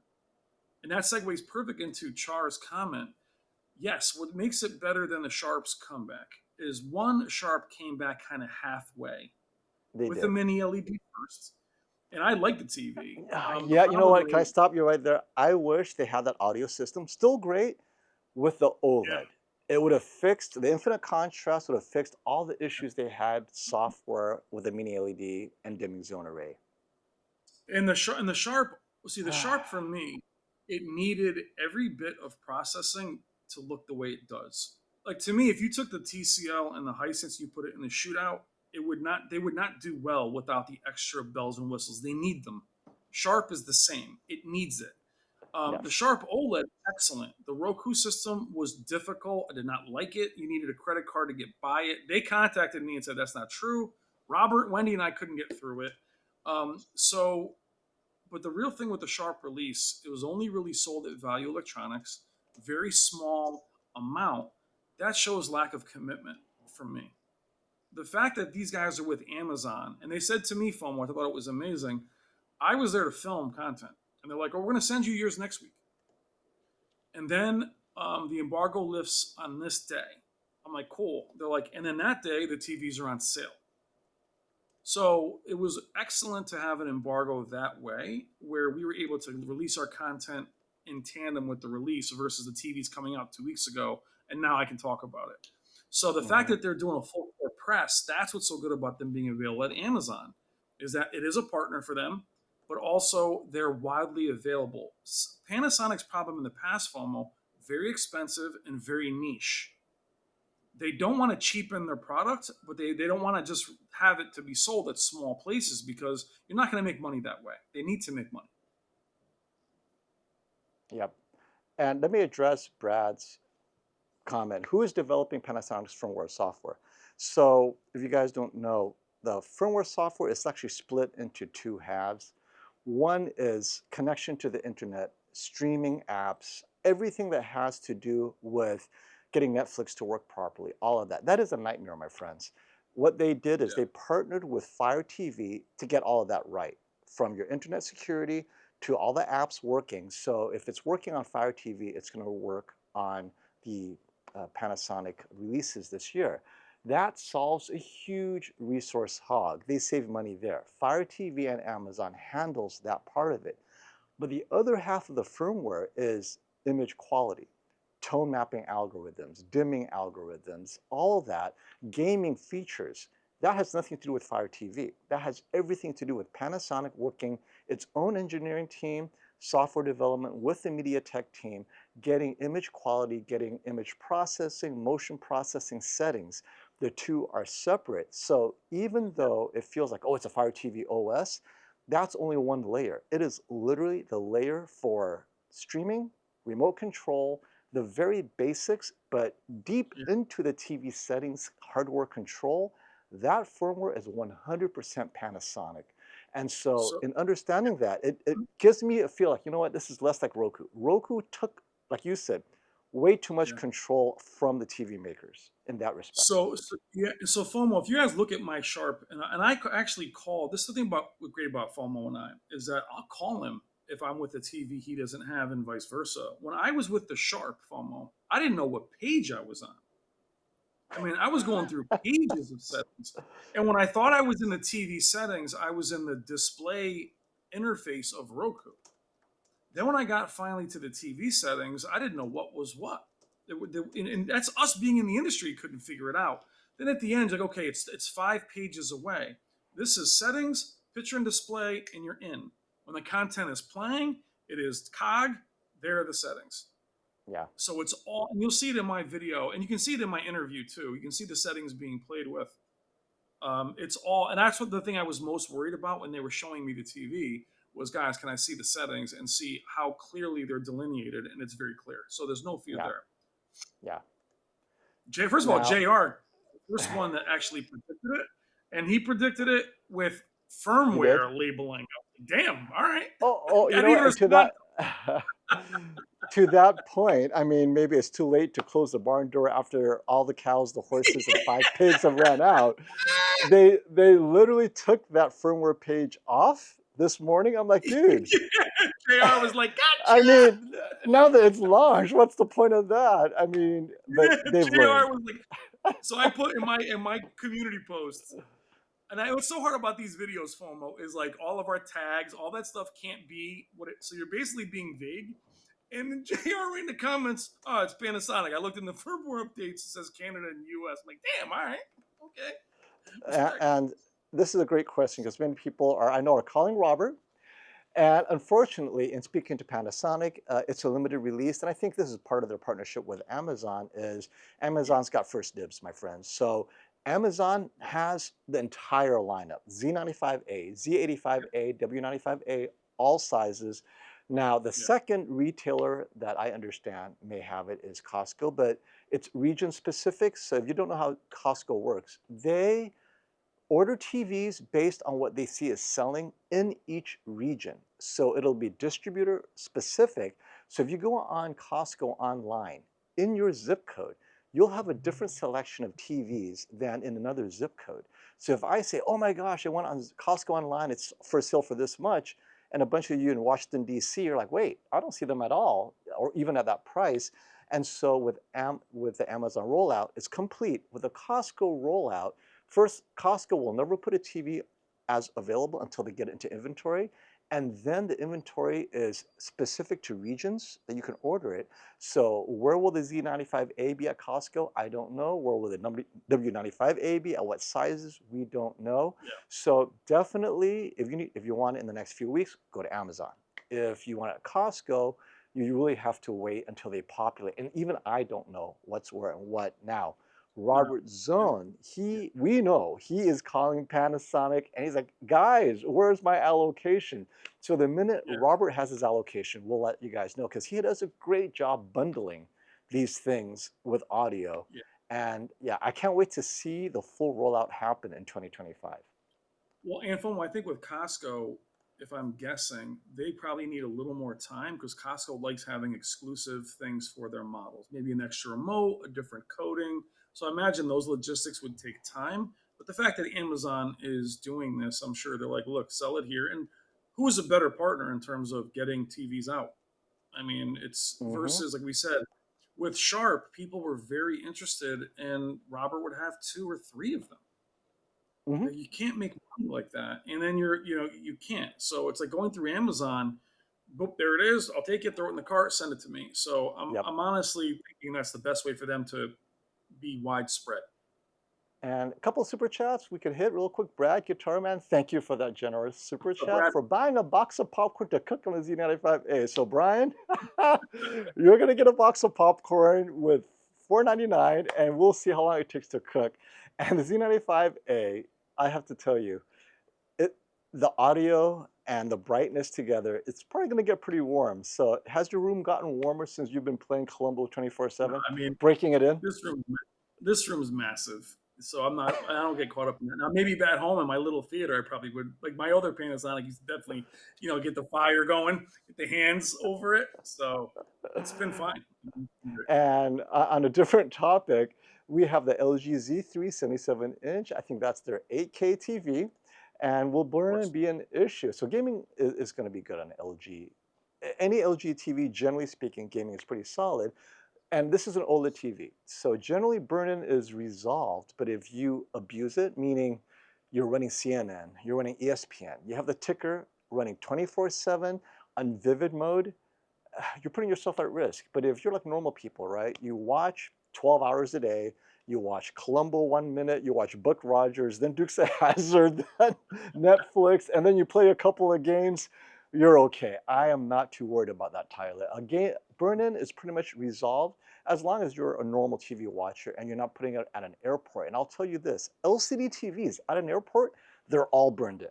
And that segues perfect into Char's comment. Yes, what makes it better than the Sharp's comeback is one, Sharp came back kind of halfway they with the did. mini LED first, and I like the TV. The Yeah, you know problem what? Can I is, stop you right there? I wish they had that audio system. Still great with the yeah, OLED. It would have fixed the infinite contrast, would have fixed all the issues they had software with the mini LED and dimming zone array. and the Sharp. See, the Sharp for me, it needed every bit of processing to look the way it does. Like to me, if you took the TCL and the Hisense, you put it in the Shootout, it would not. They would not do well without the extra bells and whistles. They need them. Sharp is the same. It needs it. The Yes. Sharp OLED, excellent. The Roku system was difficult. I did not like it. You needed a credit card to get by it. They contacted me and said that's not true. Robert, Wendy, and I couldn't get through it. So, but the real thing with the Sharp release, it was only really sold at Value Electronics, very small amount. That shows lack of commitment from me. The fact that these guys are with Amazon, and they said to me, FOMO, I thought it was amazing. I was there to film content. And they're like, oh, we're going to send you yours next week. And then the embargo lifts on this day. I'm like, cool. They're like, and then that day, the TVs are on sale. So it was excellent to have an embargo that way, where we were able to release our content in tandem with the release versus the TVs coming out 2 weeks ago. And now I can talk about it. So the fact Hmm. that they're doing a full court press, that's what's so good about them being available at Amazon, is that it is a partner for them, but also they're widely available. Panasonic's problem in the past, FOMO, very expensive and very niche. They don't want to cheapen their product, but they don't want to just have it to be sold at small places because you're not going to make money that way. They need to make money. Yep. And let me address Brad's comment. Who is developing Panasonic's firmware software? So if you guys don't know, the firmware software is actually split into two halves. One is connection to the internet, streaming apps, everything that has to do with getting Netflix to work properly, all of that. That is a nightmare, my friends. What they did is Yeah. they partnered with Fire TV to get all of that right, from your internet security to all the apps working. So if it's working on Fire TV, it's going to work on the Panasonic releases this year. That solves a huge resource hog. They save money there. Fire TV and Amazon handles that part of it. But the other half of the firmware is image quality, tone mapping algorithms, dimming algorithms, all of that, gaming features. That has nothing to do with Fire TV. That has everything to do with Panasonic working its own engineering team, software development with the Mediatek team, getting image quality, getting image processing, motion processing settings. The two are separate. So even though it feels like, oh, it's a Fire TV OS, that's only one layer. It is literally the layer for streaming, remote control, the very basics, but deep Yeah. into the TV settings, hardware control, that firmware is 100% Panasonic. And so So in understanding that, it gives me a feel like, you know what, this is less like Roku. Roku took, like you said, way too much yeah. control from the TV makers in that respect. So yeah, so FOMO. If you guys look at my Sharp, and actually call. This is the thing about what's great about FOMO and I is that I'll call him if I'm with a TV he doesn't have, and vice versa. When I was with the Sharp FOMO, I didn't know what page I was on. I mean, I was going through pages of settings, and when I thought I was in the TV settings, I was in the display interface of Roku. Then when I got finally to the TV settings, I didn't know what was what. And that's us being in the industry couldn't figure it out. Then at the end, like, okay, it's 5 pages away. This is settings, picture and display, and you're in. When the content is playing, it is cog. There are the settings. Yeah, So it's all, and you'll see it in my video, and you can see it in my interview too. You can see the settings being played with. It's all, and that's what the thing I was most worried about when they were showing me the TV was, guys, can I see the settings and see how clearly they're delineated? And it's very clear. So there's no fear yeah, there. yeah. First of all, Now, JR, the first one that actually predicted it, and he predicted it with you did? firmware labeling. Damn, all right. Oh, I you didn't know even what? And to respond. that, to that point, I mean, maybe it's too late to close the barn door after all the cows, the horses, and 5 pigs have ran out. They literally took that firmware page off this morning. I'm like, dude, JR was like, I gotcha. mean, now that it's launched, what's the point of that? I mean, but they've JR learned. was like, so I put in my community posts. And what's so hard about these videos, FOMO, is like all of our tags, all that stuff can't be what it. So you're basically being vague. And then JR in the comments, oh, it's Panasonic. I looked in the firmware updates. It says Canada and US. I'm like, damn, all right, okay, respect. And this is a great question because many people are, I know, are calling Robert. And unfortunately, in speaking to Panasonic, it's a limited release, and I think this is part of their partnership with Amazon. Is Yeah, Amazon's got first dibs, my friends. So Amazon has the entire lineup: Z95A, Z85A, W95A, all sizes. Now, the yeah, second retailer that I understand may have it is Costco, but it's region specific. So if you don't know how Costco works, they order TVs based on what they see is selling in each region. So it'll be distributor specific. So if you go on Costco online, in your zip code, you'll have a different selection of TVs than in another zip code. So if I say, oh my gosh, I went on Costco online, it's for sale for this much, and a bunch of you in Washington, D.C. are like, wait, I don't see them at all, or even at that price. And so with the Amazon rollout, it's complete. With the Costco rollout, first, Costco will never put a TV as available until they get it into inventory. And then the inventory is specific to regions that you can order it. So where will the Z95A be at Costco? I don't know. Where will the W95A be? At what sizes? We don't know. yeah, So definitely, if you want it in the next few weeks, go to Amazon. If you want it at Costco, you really have to wait until they populate. And even I don't know what's where and what now. no, Robert and, Zone, yeah, we know he is calling Panasonic and he's like, guys, where's my allocation? So the minute yeah, Robert has his allocation, we'll let you guys know because he does a great job bundling these things with audio. yeah. And yeah, I can't wait to see the full rollout happen in 2025. Well, and FOMO, I think with Costco, if I'm guessing, they probably need a little more time because Costco likes having exclusive things for their models. Maybe an extra remote, a different coating. So I imagine those logistics would take time. But the fact that Amazon is doing this, I'm sure they're like, look, sell it here. And who is a better partner in terms of getting TVs out? I mean, it's Mm-hmm. versus, like we said, with Sharp, people were very interested, and Robert would have two or three of them. Mm-hmm. You can't make money like that, and then you can't. So it's like going through Amazon. Boop, there it is. I'll take it, throw it in the cart, send it to me. So Yep. I'm honestly thinking that's the best way for them to be widespread. And a couple of super chats we could hit real quick. Brad, Guitar Man, thank you for that generous super So chat Brad, for buying a box of popcorn to cook on the Z95A. So Brian, you're gonna get a box of popcorn with $4.99, and we'll see how long it takes to cook. And the Z95A, I have to tell you, it the audio and the brightness together, it's probably going to get pretty warm. So has your room gotten warmer since you've been playing Columbo No, 24/7, I mean, breaking it in? this room this room's massive. So I don't get caught up in that. Now maybe at home in my little theater I probably would, like my other Panasonic used to definitely, get the fire going, get the hands over it. So it's been fine. And on a different topic, we have the LG Z3 77-inch. I think that's their 8K TV, and will Of burn and course. be an issue. So gaming is going to be good on LG. Any LG TV, generally speaking, gaming is pretty solid. And this is an OLED TV. So generally burn-in is resolved, but if you abuse it, meaning you're running CNN, you're running ESPN, you have the ticker running 24/7 on vivid mode, you're putting yourself at risk. But if you're like normal people, right? You watch 12 hours a day, you watch Columbo 1 minute, you watch Buck Rogers, then Dukes of Hazzard, then Netflix, and then you play a couple of games, you're okay. I am not too worried about that, Tyler. A game burn-in is pretty much resolved as long as you're a normal TV watcher and you're not putting it at an airport. And I'll tell you this, LCD TVs at an airport, they're all burned in.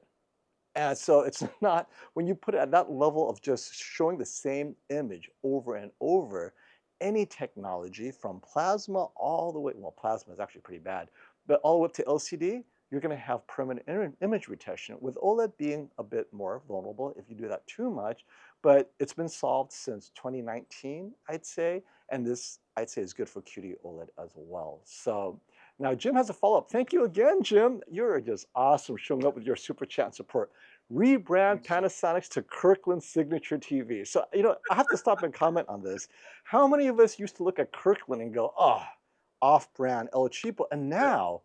And so it's not, when you put it at that level of just showing the same image over and over, any technology from plasma all the way, well, plasma is actually pretty bad, but all the way up to LCD, you're going to have permanent image retention, with OLED being a bit more vulnerable if you do that too much. But it's been solved since 2019, I'd say, and this, I'd say, is good for QD OLED as well. So now Jim has a follow-up. Thank you again, Jim. You're just awesome showing up with your super chat support. Rebrand Thanks, Jim. Panasonics to Kirkland Signature TV. So, I have to stop and comment on this. How many of us used to look at Kirkland and go, oh, off-brand, El Cheapo, and Yeah, now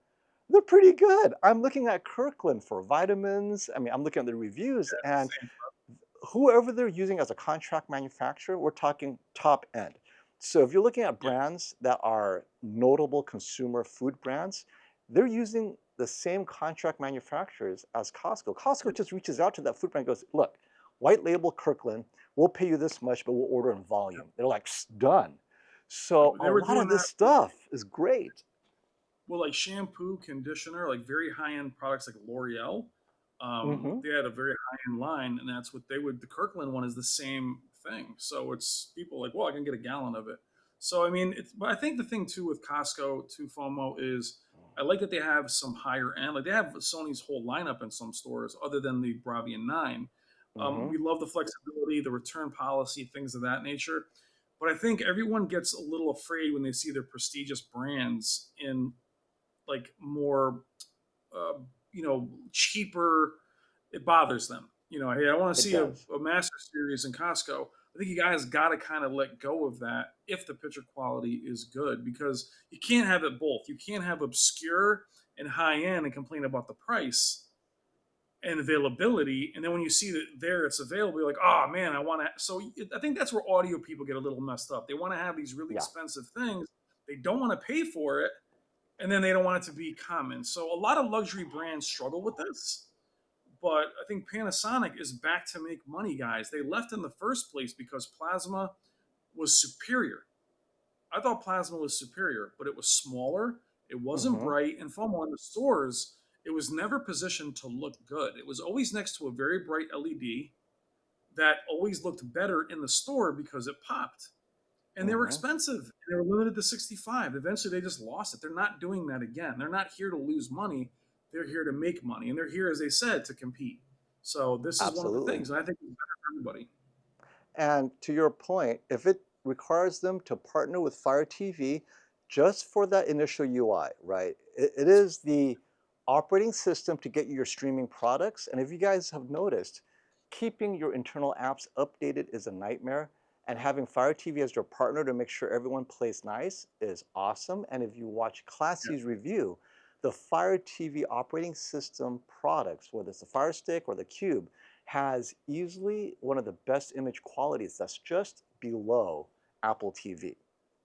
they're pretty good. I'm looking at Kirkland for vitamins. I mean, I'm looking at the reviews, yeah, and same. whoever they're using as a contract manufacturer, we're talking top end. So if you're looking at Yeah, brands that are notable consumer food brands, they're using the same contract manufacturers as Costco. Costco just reaches out to that food brand and goes, look, white label Kirkland, we'll pay you this much, but we'll order in yeah. volume. They're like, done. So a They were lot doing of this that. stuff is great. Well, like shampoo, conditioner, like very high end products like L'Oreal, Hmm. they had a very high end line, and that's what they would. The Kirkland one is the same thing. So it's people like, well, I can get a gallon of it. So I mean, but I think the thing too with Costco, to FOMO, is I like that they have some higher end. Like they have Sony's whole lineup in some stores, other than the Bravian 9. Hmm. We love the flexibility, the return policy, things of that nature. But I think everyone gets a little afraid when they see their prestigious brands in like more cheaper. It bothers them. Hey, I want to It see a, does. a master series in Costco. I think you guys got to kind of let go of that if the picture quality is good, because you can't have it both. You can't have obscure and high end and complain about the price and availability, and then when you see that there it's available, you're like, oh man, I want to. So I think that's where audio people get a little messed up. They want to have these really Yeah. expensive things. They don't want to pay for it, and then they don't want it to be common. So a lot of luxury brands struggle with this, but I think Panasonic is back to make money, guys. They left in the first place because plasma was superior. I thought plasma was superior, but it was smaller, it wasn't Hmm. bright, and FOMO in the stores, it was never positioned to look good. It was always next to a very bright LED that always looked better in the store because it popped. And they were Hmm. expensive. And they were limited to 65. Eventually, they just lost it. They're not doing that again. They're not here to lose money. They're here to make money, and they're here, as they said, to compete. So this is one of the Absolutely. things, and I think it's better for everybody. And to your point, if it requires them to partner with Fire TV just for that initial UI, right? It is the operating system to get you your streaming products. And if you guys have noticed, keeping your internal apps updated is a nightmare. And having Fire TV as your partner to make sure everyone plays nice is awesome. And if you watch Yeah, Classy's review, the Fire TV operating system products, whether it's the Fire Stick or the Cube, has easily one of the best image qualities that's just below Apple TV,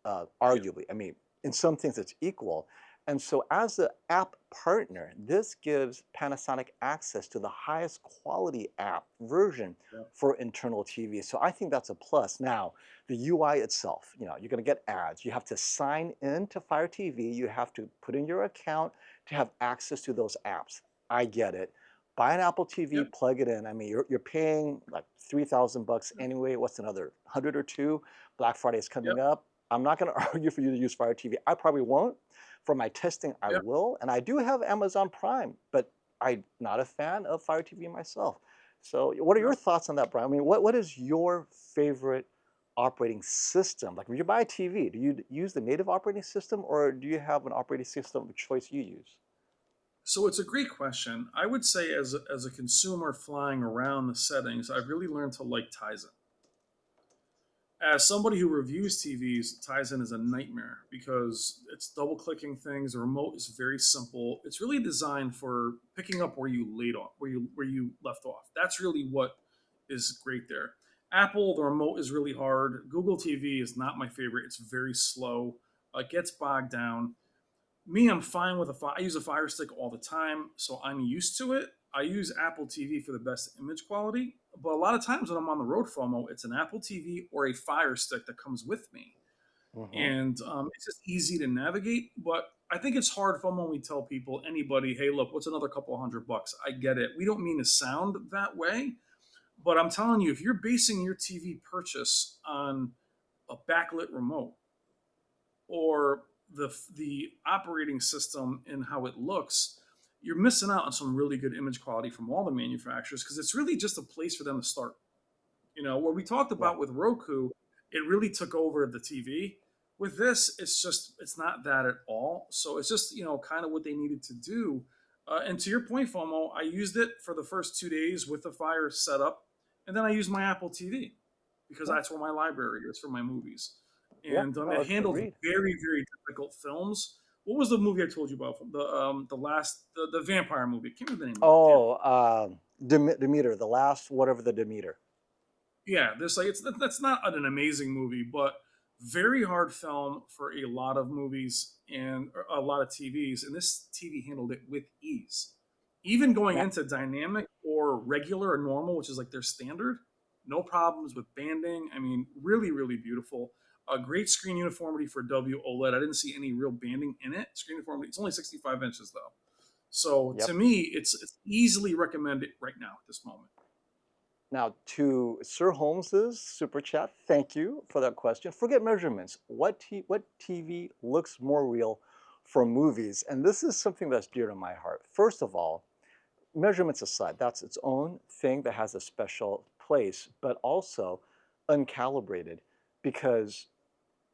yeah, arguably. I mean, in some things it's equal. And so as the app partner, this gives Panasonic access to the highest quality app version yeah, for internal TV. So I think that's a plus. Now, the UI itself, you're going to get ads. You have to sign in to Fire TV. You have to put in your account to have access to those apps. I get it. buy an Apple TV, Yep. plug it in. I mean, you're paying like $3,000 anyway. What's another 100 or two? Black Friday is coming Yep. up. I'm not going to argue for you to use Fire TV. I probably won't. For my testing, I Yep. will. And I do have Amazon Prime, but I'm not a fan of Fire TV myself. So, what are your Yep. thoughts on that, Brian? I mean, what is your favorite operating system? Like, when you buy a TV, do you use the native operating system, or do you have an operating system of choice you use? So it's a great question. I would say, as a consumer flying around the settings, I've really learned to like Tizen. As somebody who reviews TVs, Tizen is a nightmare because it's double clicking things. The remote is very simple. It's really designed for picking up where you laid off, where you left off. That's really what is great there. Apple, the remote is really hard. Google TV is not my favorite. It's very slow. It gets bogged down. Me, I'm fine with I use a Fire Stick all the time, so I'm used to it. I use Apple TV for the best image quality, but a lot of times when I'm on the road, FOMO, it's an Apple TV or a Fire Stick that comes with me, Hmm. and it's just easy to navigate. But I think it's hard, FOMO, when we tell people, anybody, hey, look, what's another couple $100? I get it. We don't mean to sound that way, but I'm telling you, if you're basing your TV purchase on a backlit remote or the operating system and how it looks, you're missing out on some really good image quality from all the manufacturers because it's really just a place for them to start. What we talked Yeah. about with Roku, it really took over the TV. With this, it's not that at all. So it's just kind of what they needed to do. And to your point, FOMO, I used it for the first 2 days with the Fire setup, and then I used my Apple TV because Yeah. that's where my library is for my movies. Yeah. And No, it handled agreed. very, very difficult films. What was the movie I told you about? The vampire movie. I can't remember the name of it. Damn. Oh, Demeter, the last whatever the Demeter. Yeah, this like that's not an amazing movie, but very hard film for a lot of movies and a lot of TVs, and this TV handled it with ease. Even going Now, into dynamic or regular or normal, which is like their standard, no problems with banding. I mean, really, really beautiful. A great screen uniformity for W OLED. I didn't see any real banding in it. Screen uniformity. It's only 65 inches though, so to yep. me, it's easily recommended right now at this moment. Now to Sir Holmes's super chat, thank you for that question. Forget measurements. What TV looks more real for movies? And this is something that's dear to my heart. First of all, measurements aside, that's its own thing that has a special place, but also uncalibrated because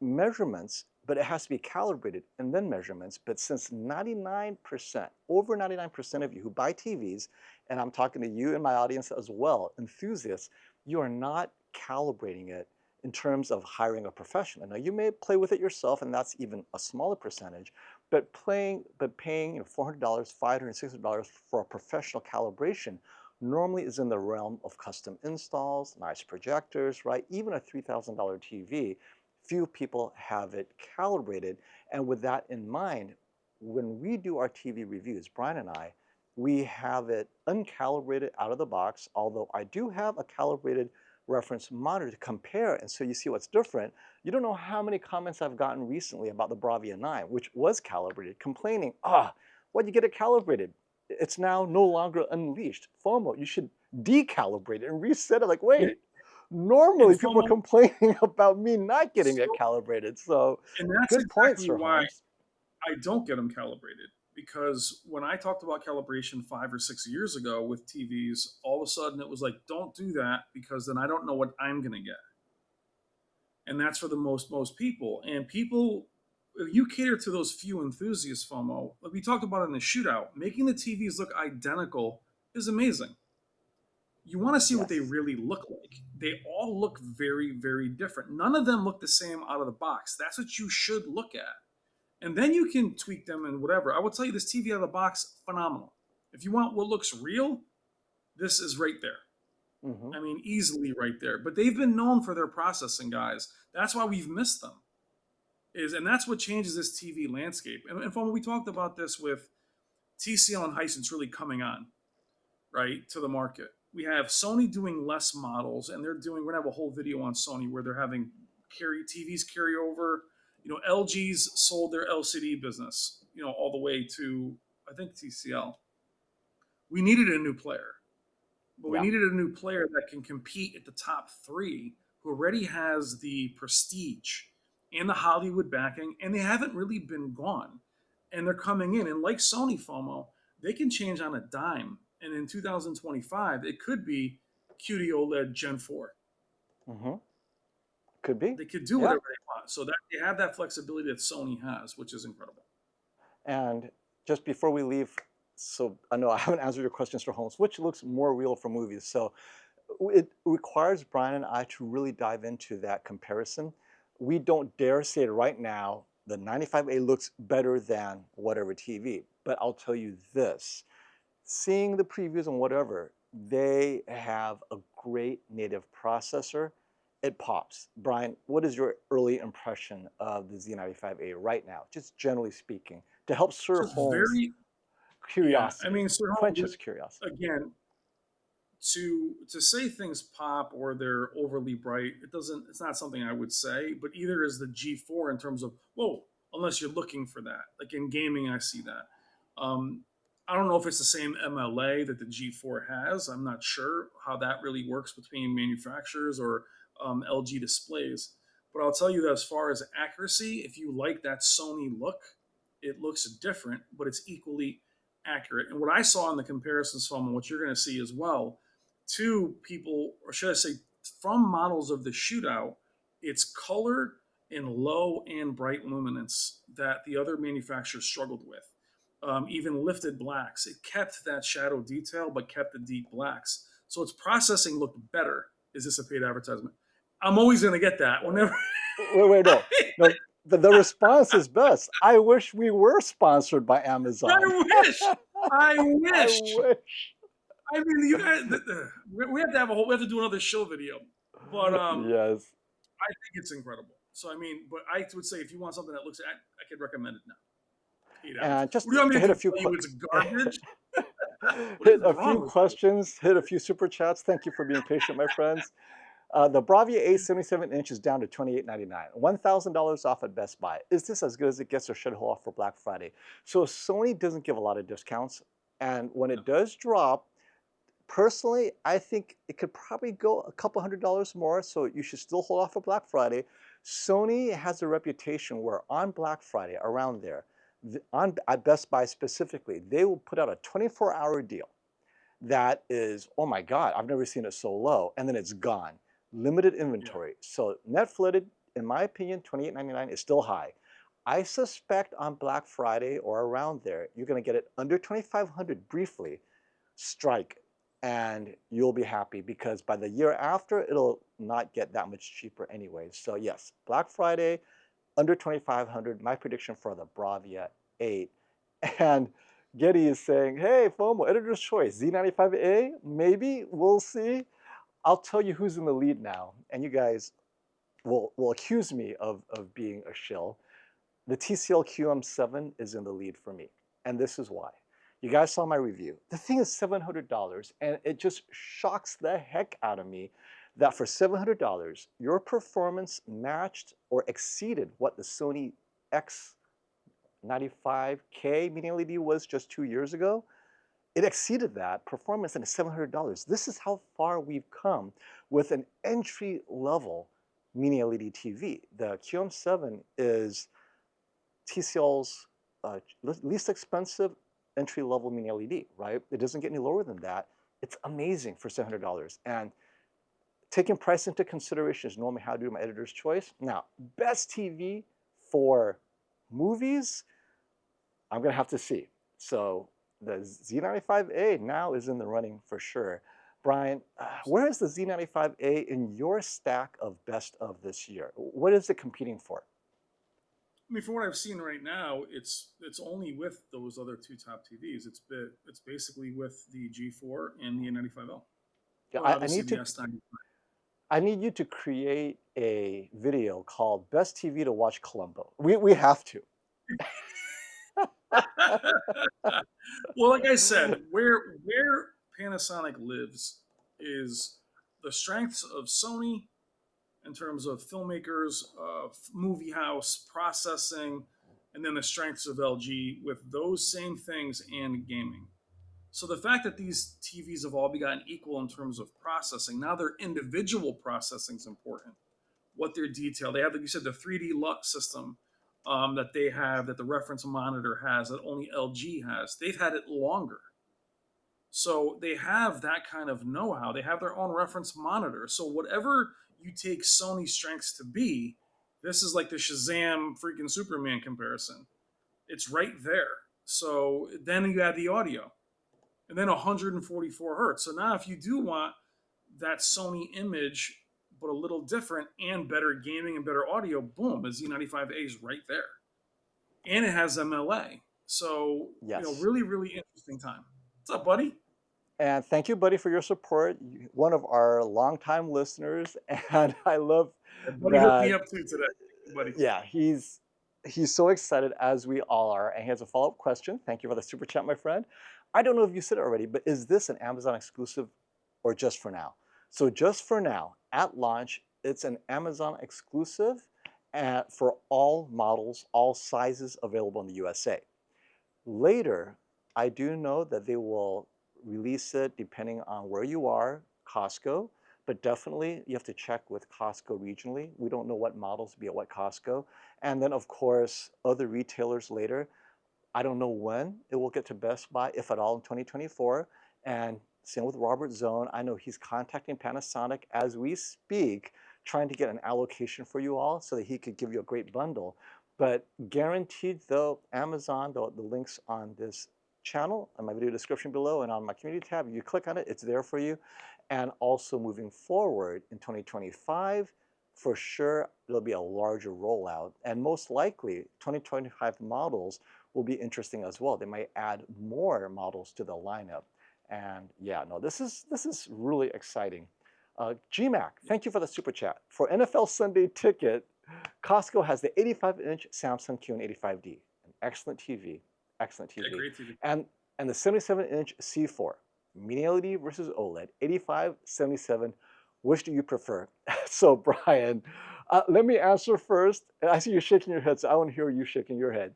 measurements, but it has to be calibrated and then measurements. But since 99%, over 99% of you who buy TVs, and I'm talking to you in my audience as well, enthusiasts, you are not calibrating it in terms of hiring a professional. Now you may play with it yourself, and that's even a smaller percentage, but paying $400, $500, $600 for a professional calibration normally is in the realm of custom installs, nice projectors, right? Even a $3,000 TV, few people have it calibrated. And with that in mind, when we do our TV reviews, Brian and I, we have it uncalibrated out of the box, although I do have a calibrated reference monitor to compare, and so you see what's different. You don't know how many comments I've gotten recently about the Bravia 9, which was calibrated, complaining, why'd you get it calibrated? It's now no longer unleashed. FOMO, you should decalibrate it and reset it. Like, Yeah, wait, and normally people are FOMO. complaining about me not getting it So, calibrated. So and that's good point, exactly Sir why Holmes. I don't get them calibrated because when I talked about calibration 5 or 6 years ago with TVs, all of a sudden it was like, don't do that because then I don't know what I'm going to get. And that's for the most people. And people, if you cater to those few enthusiasts, FOMO, like we talked about in the shootout, making the TVs look identical is amazing. You want to see what they Yes. really look like. They all look very, very different. None of them look the same out of the box. That's what you should look at. And then you can tweak them and whatever. I will tell you this TV out of the box, phenomenal. If you want what looks real, this is right there. Hmm. I mean, easily right there. But they've been known for their processing, guys. That's why we've missed them. And that's what changes this TV landscape. And when we talked about this with TCL and Hisense really coming on, right, to the market. We have Sony doing less models, and we're gonna have a whole video on Sony where they're having TVs carry over. LG's sold their LCD business, all the way to I think TCL. We needed a new player, but we Yeah. needed a new player that can compete at the top three, who already has the prestige and the Hollywood backing, and they haven't really been gone. And they're coming in, and like Sony FOMO, they can change on a dime. And in 2025, it could be QD OLED Gen 4. Hmm. Could be. They could do Yeah. whatever they want. So that they have that flexibility that Sony has, which is incredible. And just before we leave, so I know I haven't answered your questions for homes, which looks more real for movies. So it requires Brian and I to really dive into that comparison. We don't dare say it right now, the 95A looks better than whatever TV. But I'll tell you this, seeing the previews and whatever, they have a great native processor. It pops. Brian, what is your early impression of the Z95A right now, just generally speaking, to help So serve it's Holmes' very, yeah. I curiosity, mean, so quench his curiosity? again, to say things pop or they're overly bright, it's not something I would say, but either is the G4 in terms of, whoa, unless you're looking for that. Like in gaming, I see that. um, I don't know if it's the same MLA that the G4 has. I'm not sure how that really works between manufacturers or LG displays, but I'll tell you that as far as accuracy, if you like that Sony look, it looks different, but it's equally accurate. And what I saw in the comparisons from, and what you're going to see as well, to people, or should I say, from models of the Shootout, it's color in low and bright luminance that the other manufacturers struggled with. Even lifted blacks, it kept that shadow detail, but kept the deep blacks. So its processing looked better. Is this a paid advertisement? I'm always going to get that whenever. Wait, no, no. The response is best. I wish we were sponsored by Amazon. I wish. I I wish. wish. I mean, you guys, we have to have a whole. We have to do another show video, but Yes. I think it's incredible. So I mean, but I would say if you want something that looks, I could recommend it now. Paid advertisement. And just What do you want to me to hit a do? few Tell you it's garbage? What hit is a few wrong with you? questions, hit a few super chats. Thank you for being patient, my friends. The Bravia A 77-inch is down to $28.99, $1,000 off at Best Buy. Is this as good as it gets, or should it hold off for Black Friday? So Sony doesn't give a lot of discounts, and when No. it does drop, personally, I think it could probably go a couple $100 more, so you should still hold off for Black Friday. Sony has a reputation where on Black Friday, around there, at Best Buy specifically, they will put out a 24-hour deal that is, oh my God, I've never seen it so low, and then it's gone. Limited Yeah. inventory. So net flooded, in my opinion, $28.99 is still high. I suspect on Black Friday or around there, you're going to get it under 2,500 briefly, strike, and you'll be happy because by the year after, it'll not get that much cheaper anyway. So yes, Black Friday, under 2,500, my prediction for the Bravia 8. And Getty is saying, hey, FOMO, editor's choice, Z95A, maybe, we'll see. I'll tell you who's in the lead now, and you guys will accuse me of being a shill. The TCL QM7 is in the lead for me, and this is why. You guys saw my review. The thing is $700, and it just shocks the heck out of me that for $700, your performance matched or exceeded what the Sony X95K Mini LED was just 2 years ago. It exceeded that performance, and it's $700. This is how far we've come with an entry-level Mini LED TV. The QM7 is TCL's least expensive entry-level Mini LED, right? It doesn't get any lower than that. It's amazing for $700. And taking price into consideration is normally how I do my editor's choice. Now, best TV for movies, I'm gonna have to see. So the Z95A now is in the running for sure. Brian, where is the Z95A in your stack of best of this year? What is it competing for? I mean, from what I've seen right now, it's only with those other two top TVs. It's basically with the G4 and the N95L. Yeah, Oh, and obviously the S95. I need you to create a video called Best TV to Watch Columbo. We have to. Well, like I said, where Panasonic lives is the strengths of Sony in terms of filmmakers, movie house, processing, and then the strengths of LG with those same things and gaming. So the fact that these TVs have all gotten equal in terms of processing, now their individual processing is important. What they're detailed, they have, like you said, the 3D LUT system that they have, that the reference monitor has, that only LG has. They've had it longer. So they have that kind of know-how. They have their own reference monitor. So whatever you take Sony's strengths to be, this is like the Shazam freaking Superman comparison. It's right there. So then you add the audio, and then 144 hertz. So now if you do want that Sony image, but a little different and better gaming and better audio, boom, the Z95A is right there. And it has MLA. So, Yes. really, really interesting time. What's up, buddy? And thank you, buddy, for your support. One of our longtime listeners, and I love Yeah, buddy hooked me that. up too today. Thank you, buddy. Yeah, he's so excited as we all are. And he has a follow-up question. Thank you for the super chat, my friend. I don't know if you said it already, but is this an Amazon exclusive or just for now? So just for now, at launch, it's an Amazon exclusive for all models, all sizes available in the USA. Later, I do know that they will release it depending on where you are, Costco, but definitely you have to check with Costco regionally. We don't know what models will be at what Costco. And then, of course, other retailers later. I don't know when it will get to Best Buy, if at all, in 2024. And same with Robert Zone. I know he's contacting Panasonic as we speak, trying to get an allocation for you all so that he could give you a great bundle. But guaranteed, though, Amazon, the links on this channel, on my video description below, and on my community tab, you click on it, it's there for you. And also moving forward in 2025, for sure, there'll be a larger rollout. And most likely, 2025 models will be interesting as well. They might add more models to the lineup. And yeah, no, this is really exciting. GMAC, thank you for the super chat. For NFL Sunday Ticket, Costco has the 85-inch Samsung QN85D, an excellent TV, excellent Yeah, TV, great TV. and the 77-inch C4, mini LED versus OLED, 85, 77. Which do you prefer? So Brian, let me answer first. And I see you shaking your head, so I want to hear you shaking your head.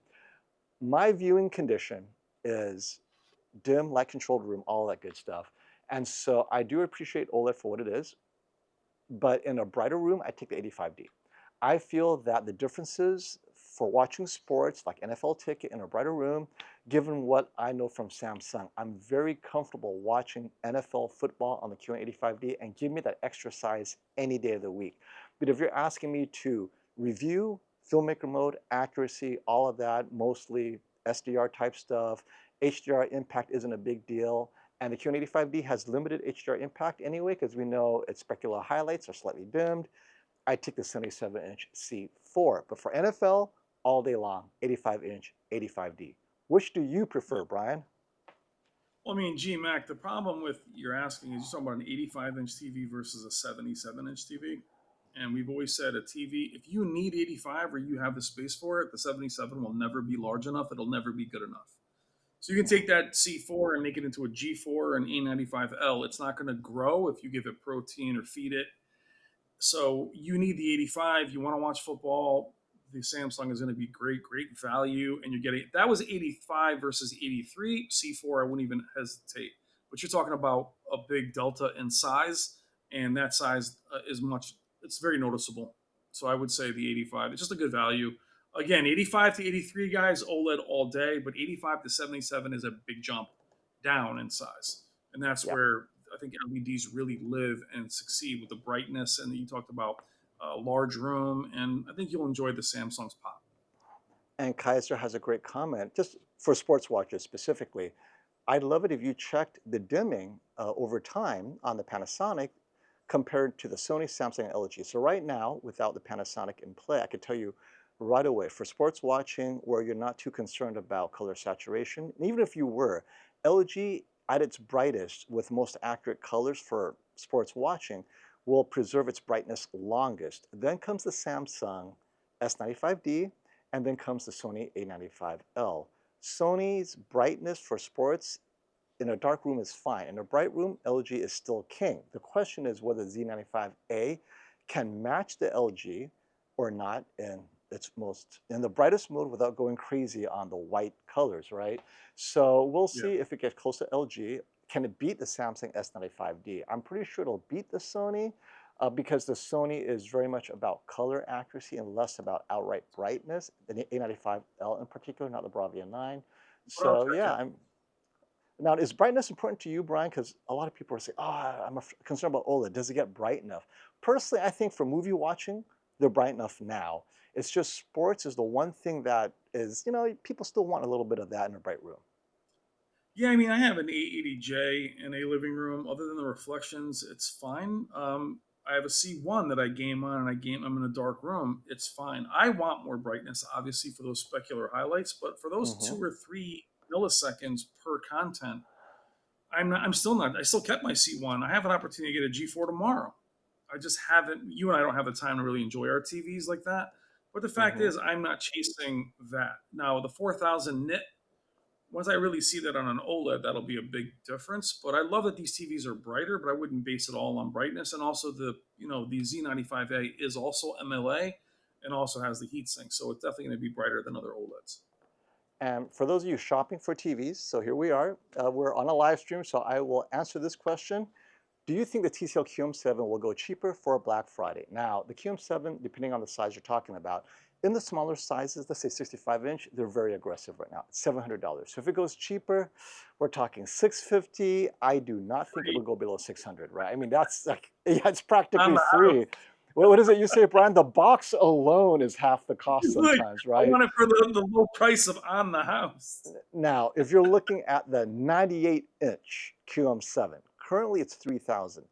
My viewing condition is dim, light controlled room, all that good stuff. And so I do appreciate OLED for what it is, but in a brighter room, I take the 85D. I feel that the differences for watching sports like NFL Ticket in a brighter room, given what I know from Samsung, I'm very comfortable watching NFL football on the QN85D and give me that extra size any day of the week. But if you're asking me to review, filmmaker mode, accuracy, all of that, mostly SDR type stuff, HDR impact isn't a big deal. And the QN85D has limited HDR impact anyway, because we know its specular highlights are slightly dimmed. I take the 77-inch C4. But for NFL, all day long, 85-inch, 85D. Which do you prefer, Brian? Well, I mean, G Mac, the problem with you're asking is you're talking about an 85-inch TV versus a 77-inch TV. And we've always said a TV, if you need 85 or you have the space for it, the 77 will never be large enough. It'll never be good enough. So you can take that C4 and make it into a G4 and A95L. It's not going to grow if you give it protein or feed it. So you need the 85. You want to watch football. The Samsung is going to be great, great value. And you're getting that was 85 versus 83. C4, I wouldn't even hesitate. But you're talking about a big delta in size, and that size is much, it's very noticeable. So I would say the 85. It's just a good value. Again, 85 to 83, guys, OLED all day, but 85 to 77 is a big jump down in size. And that's Yeah. where I think LEDs really live and succeed with the brightness. And you talked about a large room, and I think you'll enjoy the Samsung's pop. And Kaiser has a great comment, just for sports watchers specifically. I'd love it if you checked the dimming over time on the Panasonic compared to the Sony, Samsung, and LG. So right now, without the Panasonic in play, I could tell you right away, for sports watching where you're not too concerned about color saturation, and even if you were, LG at its brightest with most accurate colors for sports watching will preserve its brightness longest. Then comes the Samsung S95D, and then comes the Sony A95L. Sony's brightness for sports in a dark room is fine. In a bright room, LG is still king. The question is whether Z95A can match the LG or not in its most in the brightest mode without going crazy on the white colors, right? So we'll Yeah. see if it gets close to LG. Can it beat the Samsung S95D? I'm pretty sure it'll beat the Sony because the Sony is very much about color accuracy and less about outright brightness. The A95L in particular, not the Bravia 9. But I'll So check yeah, it. now, is brightness important to you, Brian? Because a lot of people are saying, "Oh, concerned about OLED. Does it get bright enough?" Personally, I think for movie watching, they're bright enough now. It's just sports is the one thing that is, people still want a little bit of that in a bright room. Yeah, I mean, I have an 880J in a living room. Other than the reflections, it's fine. I have a C1 that I game on, and I'm in a dark room. It's fine. I want more brightness, obviously, for those specular highlights, but for those Hmm. 2 or 3 milliseconds per content, I'm not. I'm still not. I still kept my C1. I have an opportunity to get a G4 tomorrow. I just haven't. You and I don't have the time to really enjoy our TVs like that. But the fact Hmm. is, I'm not chasing that. Now, the 4000 nit, once I really see that on an OLED, that'll be a big difference. But I love that these TVs are brighter, but I wouldn't base it all on brightness. And also the Z95A is also MLA and also has the heatsink, so it's definitely going to be brighter than other OLEDs. And for those of you shopping for TVs, so here we are. We're on a live stream, so I will answer this question. Do you think the TCL QM7 will go cheaper for Black Friday? Now, the QM7, depending on the size you're talking about, in the smaller sizes, let's say 65-inch, they're very aggressive right now. It's $700. So if it goes cheaper, we're talking 650. I do not think Free it'll go below 600, right? I mean, that's like, yeah, it's on practically the house. free. What is it you say, Brian? The box alone is half the cost It's like sometimes, I right? want it for the low price of on the house. Now, if you're looking at the 98-inch QM7, currently it's 3,000.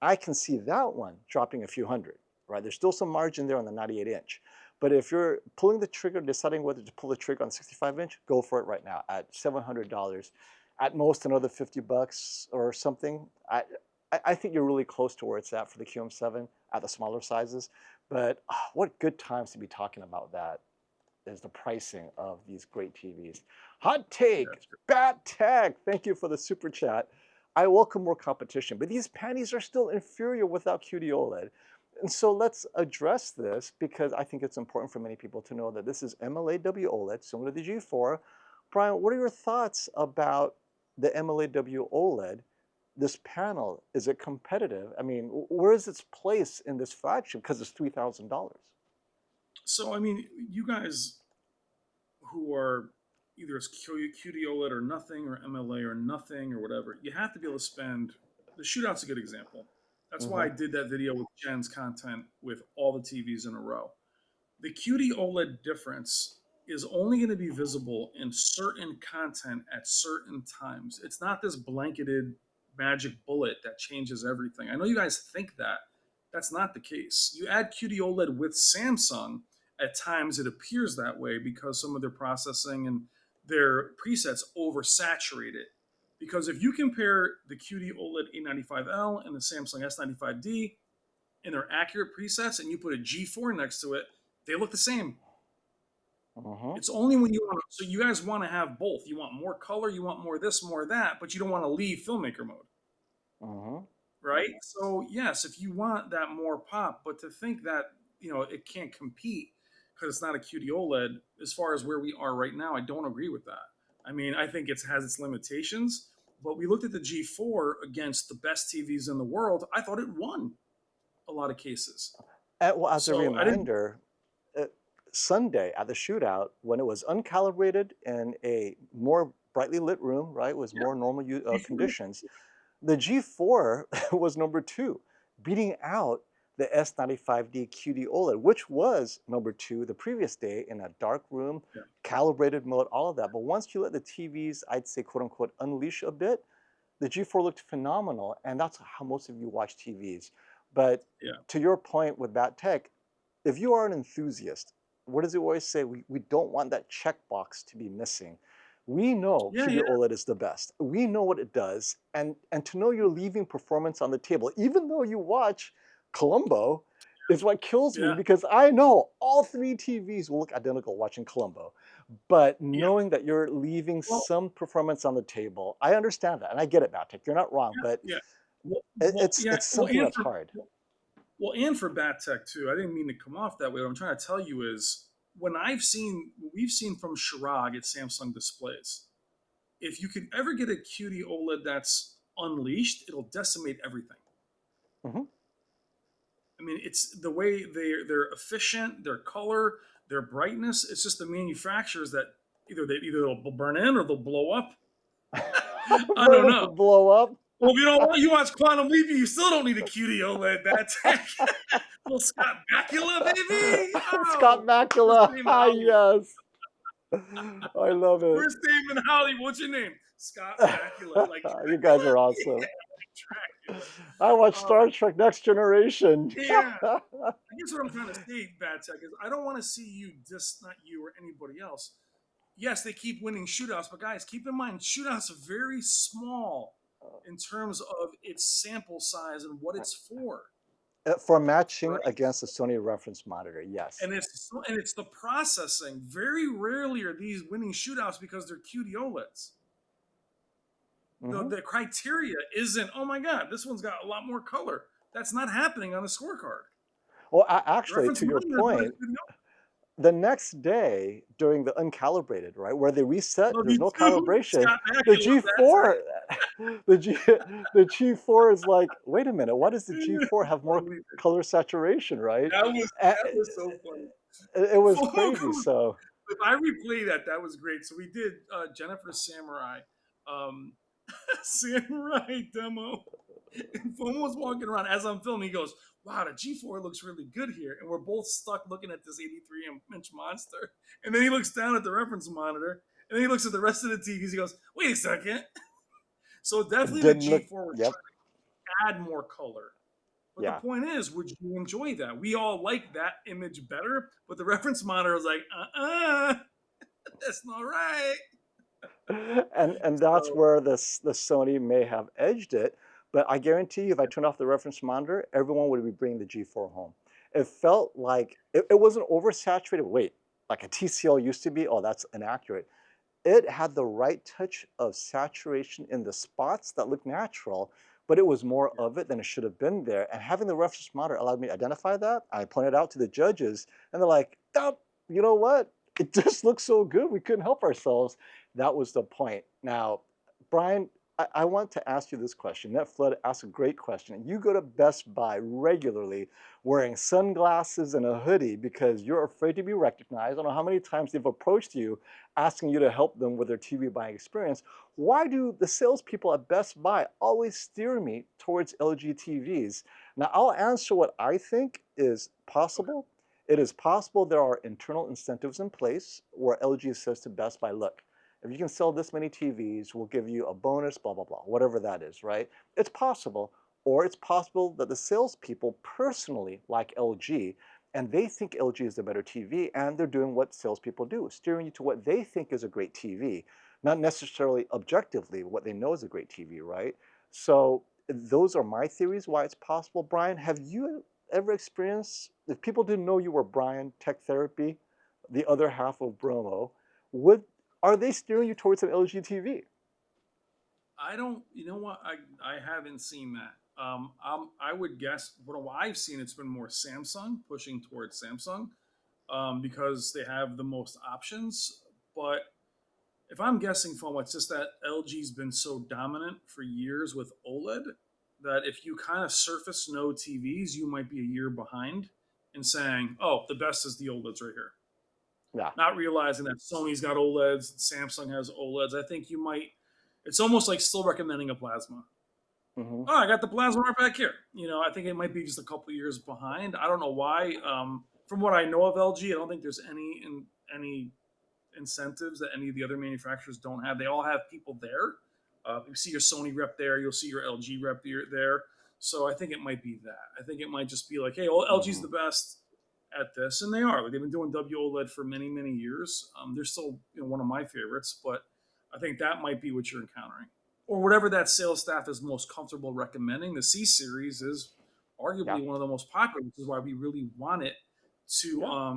I can see that one dropping a few hundred, right? There's still some margin there on the 98-inch. But if you're pulling the trigger, deciding whether to pull the trigger on 65-inch, go for it right now at $700. At most another 50 bucks or something. I think you're really close to where it's at for the QM7 at the smaller sizes. But what good times to be talking about that is the pricing of these great TVs. Hot Yeah, take, it's great. Bat Tech, thank you for the super chat. I welcome more competition, but these panties are still inferior without QD OLED. And so let's address this because I think it's important for many people to know that this is MLAW OLED, similar to the G4. Brian, what are your thoughts about the MLAW OLED? This panel, is it competitive? I mean, where is its place in this flagship? Because it's $3,000. So I mean, you guys who are either as QD OLED or nothing, or MLA or nothing, or whatever, you have to be able to spend. The Shootout's a good example. That's why I Mm-hmm. did that video with Jen's content with all the TVs in a row. The QD OLED difference is only going to be visible in certain content at certain times. It's not this blanketed magic bullet that changes everything. I know you guys think that. That's not the case. You add QD OLED with Samsung, at times it appears that way because some of their processing and their presets oversaturate it. Because if you compare the QD OLED A95L and the Samsung S95D in their accurate presets and you put a G4 next to it, they look the same. Mm-hmm. It's only when you want to, so you guys want to have both. You want more color, you want more this, more that, but you don't want to leave filmmaker mode, Mm-hmm. right? So yes, if you want that more pop, but to think that it can't compete because it's not a QD OLED as far as where we are right now, I don't agree with that. I mean, I think it has its limitations, but we looked at the G4 against the best TVs in the world. I thought it won a lot of cases. Well, as a So I didn't. reminder, uh, Sunday at the shootout, when it was uncalibrated in a more brightly lit room, right, was Yeah, more normal G4. conditions, the G4 was number two, beating out the S95D QD OLED, which was number two the previous day in a dark room, Yeah, calibrated mode, all of that. But once you let the TVs, I'd say, quote unquote, unleash a bit, the G4 looked phenomenal, and that's how most of you watch TVs. But yeah, to your point with Bat Tech, if you are an enthusiast, what does it always say? We don't want that checkbox to be missing. We know yeah, QD yeah, OLED is the best. We know what it does. And to know you're leaving performance on the table, even though you watch Columbo, is what kills me yeah, because I know all three TVs will look identical watching Columbo. But yeah. knowing that you're leaving Well, some performance on the table, I understand that. And I get it, Batik. You're not wrong, but yeah, yeah. Well, it's yeah. it's something that's hard. Well, and for Bat Tech too. I didn't mean to come off that way. What I'm trying to tell you is we've seen from Chirag at Samsung Displays, if you could ever get a QD OLED that's unleashed, it'll decimate everything. Hmm. I mean, it's the way they're efficient, their color, their brightness. It's just the manufacturers that either they'll burn in or they'll blow up. I don't Burn it to know. blow up. Well, if you don't want you watch Quantum Leap, you still don't need a QD OLED. That's little Scott Bakula, baby. Scott Oh, first Bakula. name in Ah, Hollywood. yes. I love it. First name in Hollywood. What's your name? Scott Bakula. Like You guys Dracula? are Yeah, awesome. Dracula. I watched Um, Star Trek Next Generation. yeah. I guess what I'm trying to say, Bad Tech, is I don't want to see you not you or anybody else. Yes, they keep winning shootouts, but guys, keep in mind, shootouts are very small in terms of its sample size and what it's for, For matching right? against the Sony reference monitor, yes. And it's the processing. Very rarely are these winning shootouts because they're QD OLEDs. Hmm. The criteria isn't, oh my god, this one's got a lot more color. That's not happening on the scorecard. Well, The actually, reference to your monitor is what it's point, the next day during the uncalibrated, right, where they reset, love there's you no too, calibration. Scott The Bakula. That's G4, the G, the G4 is like, wait a minute, why does the it. G4 have more color saturation, right? That was so funny. It was FOMO crazy. comes. So If I replay that, that was great. So we did Jennifer Samurai, um, Samurai demo. And FOMO was walking around as I'm filming. He goes, "Wow, the G4 looks really good here." And we're both stuck looking at this 83-inch monster. And then he looks down at the reference monitor, and then he looks at the rest of the TVs. He goes, "Wait a second." So it definitely the didn't look, G4 was yep, trying to add more color. But the yeah. point is, would you enjoy that? We all like that image better, but the reference monitor was like, that's not right. And that's So where the Sony may have edged it. But I guarantee you, if I turned off the reference monitor, everyone would be bringing the G4 home. It felt like it wasn't oversaturated. Wait, like a TCL used to be. Oh, that's inaccurate. It had the right touch of saturation in the spots that looked natural, but it was more yeah, of it than it should have been there. And having the reference monitor allowed me to identify that. I pointed out to the judges, and they're like, oh, you know what? It just looks so good. We couldn't help ourselves. That was the point. Now, Brian, I want to ask you this question. Netflix asked a great question. You go to Best Buy regularly wearing sunglasses and a hoodie because you're afraid to be recognized. I don't know how many times they've approached you asking you to help them with their TV buying experience. Why do the salespeople at Best Buy always steer me towards LG TVs? Now, I'll answer what I think is okay. possible. It is possible there are internal incentives in place where LG says to Best Buy, look, if you can sell this many TVs, we'll give you a bonus, blah, blah, blah, whatever that is, right? It's possible. Or it's possible that the salespeople personally like LG and they think LG is the better TV and they're doing what salespeople do, steering you to what they think is a great TV, not necessarily objectively what they know is a great TV, right? So those are my theories why it's possible. Brian, have you ever experienced, if people didn't know you were Brian Tech Therapy, the other half of Bromo, would are they steering you towards an LG TV? I don't, you know what? I haven't seen that. I would guess what I've seen, it's been more Samsung pushing towards Samsung because they have the most options. But if I'm guessing from it's just that LG's been so dominant for years with OLED that if you kind of surface no TVs, you might be a year behind in saying, oh, the best is the OLEDs right here. Yeah. Not realizing that Sony's got OLEDs, Samsung has OLEDs. I think you might, it's almost like still recommending a plasma. Hmm. Oh, I got the plasma right back here. You know, I think it might be just a couple years behind. I don't know why. From what I know of LG, I don't think there's any incentives that any of the other manufacturers don't have. They all have people there. You see your Sony rep there, you'll see your LG rep there. So I think it might be that. I think it might just be like, hey, well, LG's Hmm. the best at this, and they are. Like, they've been doing WOLED for many years. They're still one of my favorites, but I think that might be what you're encountering, or whatever that sales staff is most comfortable recommending. The C series is Yeah. arguably one of the most popular, which is why we really want it to Yeah.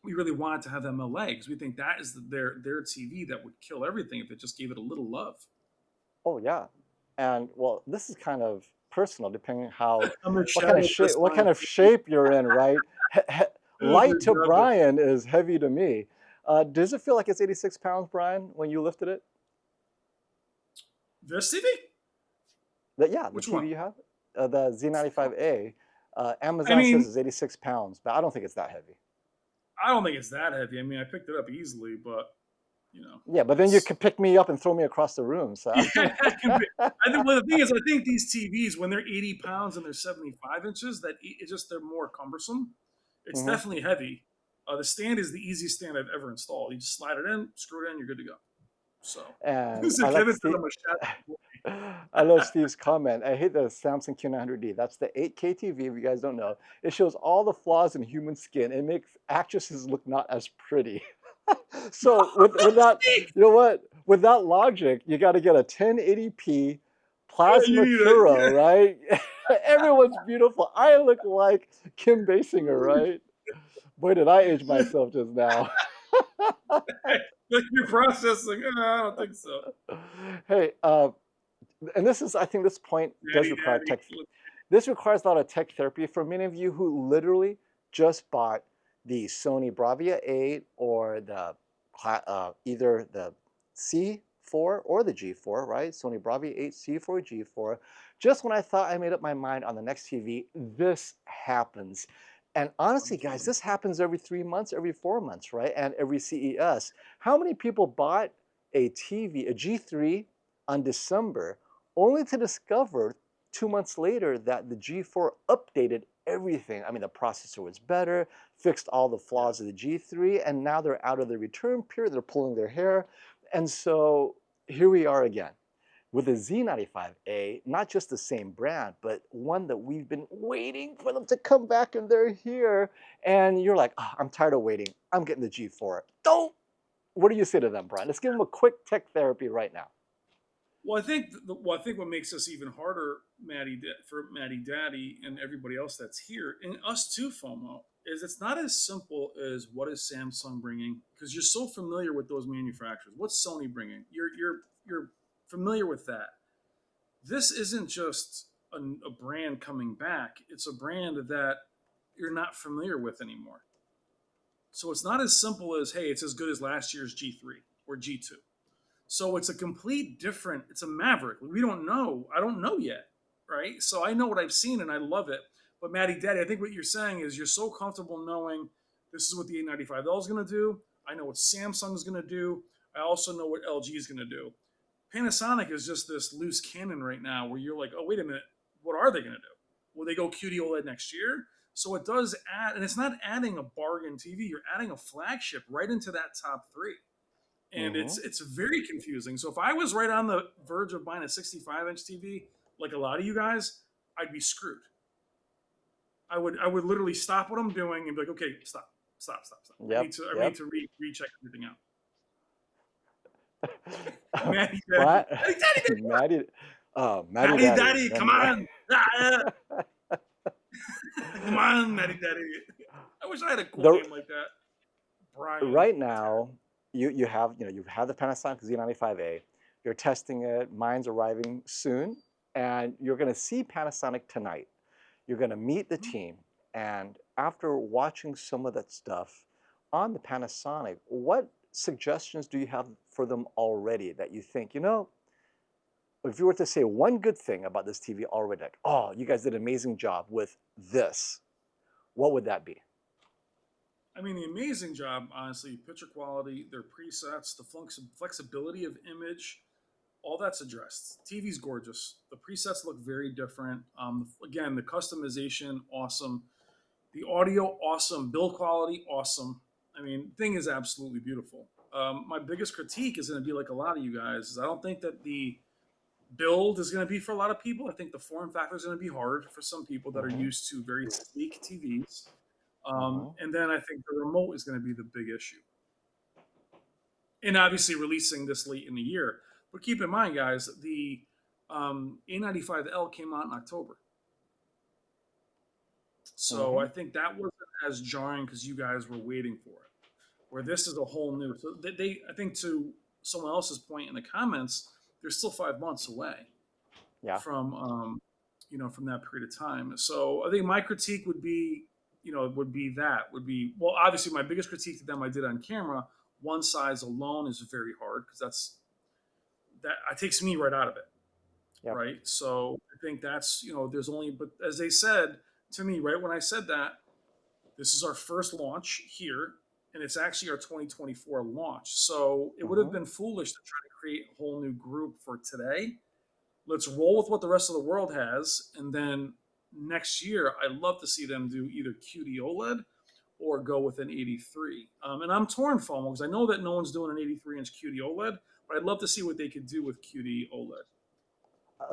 we really wanted to have MLA because we think that is their TV that would kill everything if it just gave it a little love. Oh yeah. And well, this is kind of personal, depending how I'm in what kind of shadow shape this what line. kind of shape you're in, right? Light We've to got this. Brian is heavy to me. Does it feel like it's 86 pounds, Brian, when you lifted it? This TV? Yeah, the Which one? TV you have, the Z95A. I Amazon says mean, it's 86 pounds, but I don't think it's that heavy. I don't think it's that heavy. I mean, I picked it up easily, but Yeah, but then you it's could pick me up and throw me across the room. So I yeah. don't It can be. know. I think. Well, the thing is, I think these TVs, when they're 80 pounds and they're 75 inches, it's just they're more cumbersome. It's Hmm. definitely heavy. The stand is the easiest stand I've ever installed. You just slide it in, screw it in, you're good to go. So, And so I like Kevin said Steve. I'm a shat. I love Steve's comment. I hate the Samsung Q900D. That's the 8K TV. If you guys don't know, it shows all the flaws in human skin. It makes actresses look not as pretty. So with that, you know what? With that logic, you got to get a 1080p You plasma need a Puro, right? Everyone's beautiful. I look like Kim Basinger, right? Boy, did I age yeah. myself just now. Like you're processing. I don't think so. Hey, and this is, I think this point does Daddy, require daddy. tech. This requires a lot of tech therapy for many of you who literally just bought the Sony Bravia 8 or either the C4 or the G4, right? Sony Bravia 8, C4, G4. Just when I thought I made up my mind on the next TV, this happens. And honestly, guys, Unfortunately. this happens every 3 months, every 4 months, right? And every CES. How many people bought a TV, a G3 on December, only to discover 2 months later that the G4 updated everything? I mean, the processor was better, fixed all the Yeah. flaws of the G3, and now they're out of the return period. They're pulling their hair. And so here we are again with the Z95A, not just the same brand, but one that we've been waiting for them to come back, and they're here. And you're like, oh, I'm tired of waiting. I'm getting the G4. Don't. What do you say to them, Brian? Let's give them a quick tech therapy right now. Well, I think what makes this even harder, for Maddie Daddy and everybody else that's here, and us too, FOMO, is it's not as simple as what is Samsung bringing, because you're so familiar with those manufacturers. What's Sony bringing? You're familiar with that. This isn't just a brand coming back; it's a brand that you're not familiar with anymore. So it's not as simple as, hey, it's as good as last year's G3 or G2. So it's a complete different, it's a maverick. We don't know. I don't know yet. Right. So I know what I've seen and I love it. But Maddie Daddy, I think what you're saying is you're so comfortable knowing this is what the A95L is going to do. I know what Samsung is going to do. I also know what LG is going to do. Panasonic is just this loose cannon right now where you're like, oh, wait a minute. What are they going to do? Will they go QD OLED next year? So it does add, and it's not adding a bargain TV. You're adding a flagship right into that top three, and Mm-hmm. it's very confusing. So if I was right on the verge of buying a 65-inch TV, like a lot of you guys, I'd be screwed. I would literally stop what I'm doing and be like, okay, stop. Yep, I need yep. to recheck everything out. Maddie Daddy, Brian, Maddie Daddy, Maddie, Maddie Maddie Daddy. Daddy, come on, come on, Maddie Daddy. I wish I had a cool the name like that, Brian right Daddy. now you have you have the Panasonic Z95A. You're testing it. Mine's arriving soon, and you're going to see Panasonic tonight. You're going to meet the team, and after watching some of that stuff on the Panasonic, what suggestions do you have for them already that you think, if you were to say one good thing about this TV already, like, oh, you guys did an amazing job with this, what would that be? I mean, the amazing job, honestly, picture quality, their presets, the flexibility of image, all that's addressed. TV's gorgeous. The presets look very different. Again, the customization, awesome. The audio, awesome. Build quality, awesome. I mean, thing is absolutely beautiful. My biggest critique is going to be like a lot of you guys. Is I don't think that the build is going to be for a lot of people. I think the form factor is going to be hard for some people that are Mm-hmm. used to very sleek TVs. Mm-hmm. And then I think the remote is going to be the big issue. And obviously releasing this late in the year. But keep in mind, guys, the A95L came out in October. So Mm-hmm. I think that wasn't as jarring because you guys were waiting for it. Where this is a whole new. So I think to someone else's point in the comments, they're still 5 months away Yeah. from from that period of time. So I think my critique would be, would be well, obviously my biggest critique to them I did on camera. One size alone is very hard because that it takes me right out of it, Yep. right? So I think that's there's only, but as they said to me right when I said that, this is our first launch here, and it's actually our 2024 launch. So it would have Hmm. been foolish to try to create a whole new group for today. Let's roll with what the rest of the world has, and then next year I'd love to see them do either QD OLED or go with an 83. And I'm torn, FOMO, because I know that no one's doing an 83-inch QD OLED, but I'd love to see what they could do with QD OLED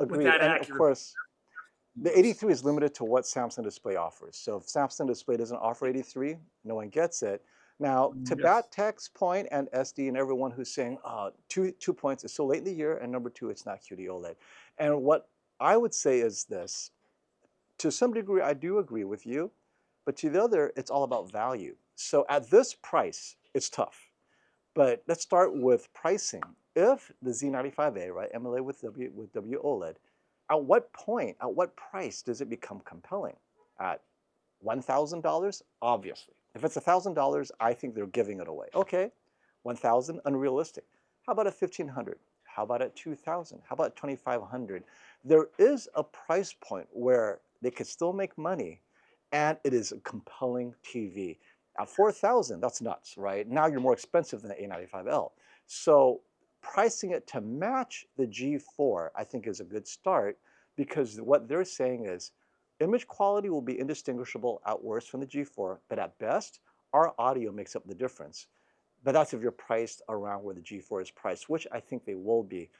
with Agreed. that And of accuracy. course, the 83 is limited to what Samsung Display offers. So if Samsung Display doesn't offer 83, no one gets it. Now, to Yes. Tech's point and SD and everyone who's saying, two points, it's so late in the year, and number two, it's not QD OLED. And what I would say is this, to some degree, I do agree with you, but to the other, it's all about value. So at this price, it's tough. But let's start with pricing. If the Z95A, right, MLA with W OLED, at what point, at what price does it become compelling? At $1,000? Obviously. If it's $1,000, I think they're giving it away. Okay, 1,000, unrealistic. How about at 1,500? How about at 2,000? How about 2,500? There is a price point where they could still make money, and it is a compelling TV. At 4,000, that's nuts, right? Now you're more expensive than the A95L. So pricing it to match the G4, I think is a good start, because what they're saying is image quality will be indistinguishable at worst from the G4, but at best, our audio makes up the difference. But that's if you're priced around where the G4 is priced, which I think they will be.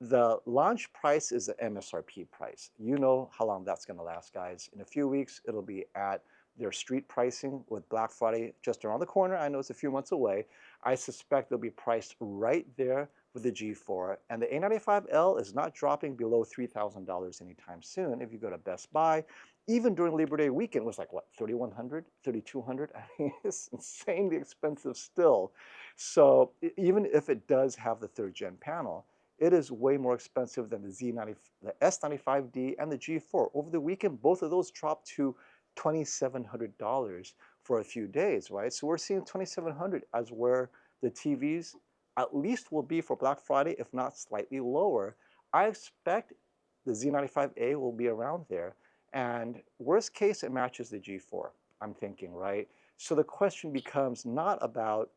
The launch price is the MSRP price. You know how long that's going to last, guys. In a few weeks, it'll be at their street pricing with Black Friday just around the corner. I know it's a few months away. I suspect they'll be priced right there with the G4. And the A95L is not dropping below $3,000 anytime soon. If you go to Best Buy, even during Labor Day weekend, it was like, what, 3,100, 3,200? I mean, it's insanely expensive still. So even if it does have the third gen panel, it is way more expensive than the S95D and the G4. Over the weekend, both of those dropped to $2,700 for a few days, right? So we're seeing $2,700 as where the TVs at least will be for Black Friday, if not slightly lower. I expect the Z95A will be around there. And worst case, it matches the G4, I'm thinking, right? So the question becomes not about,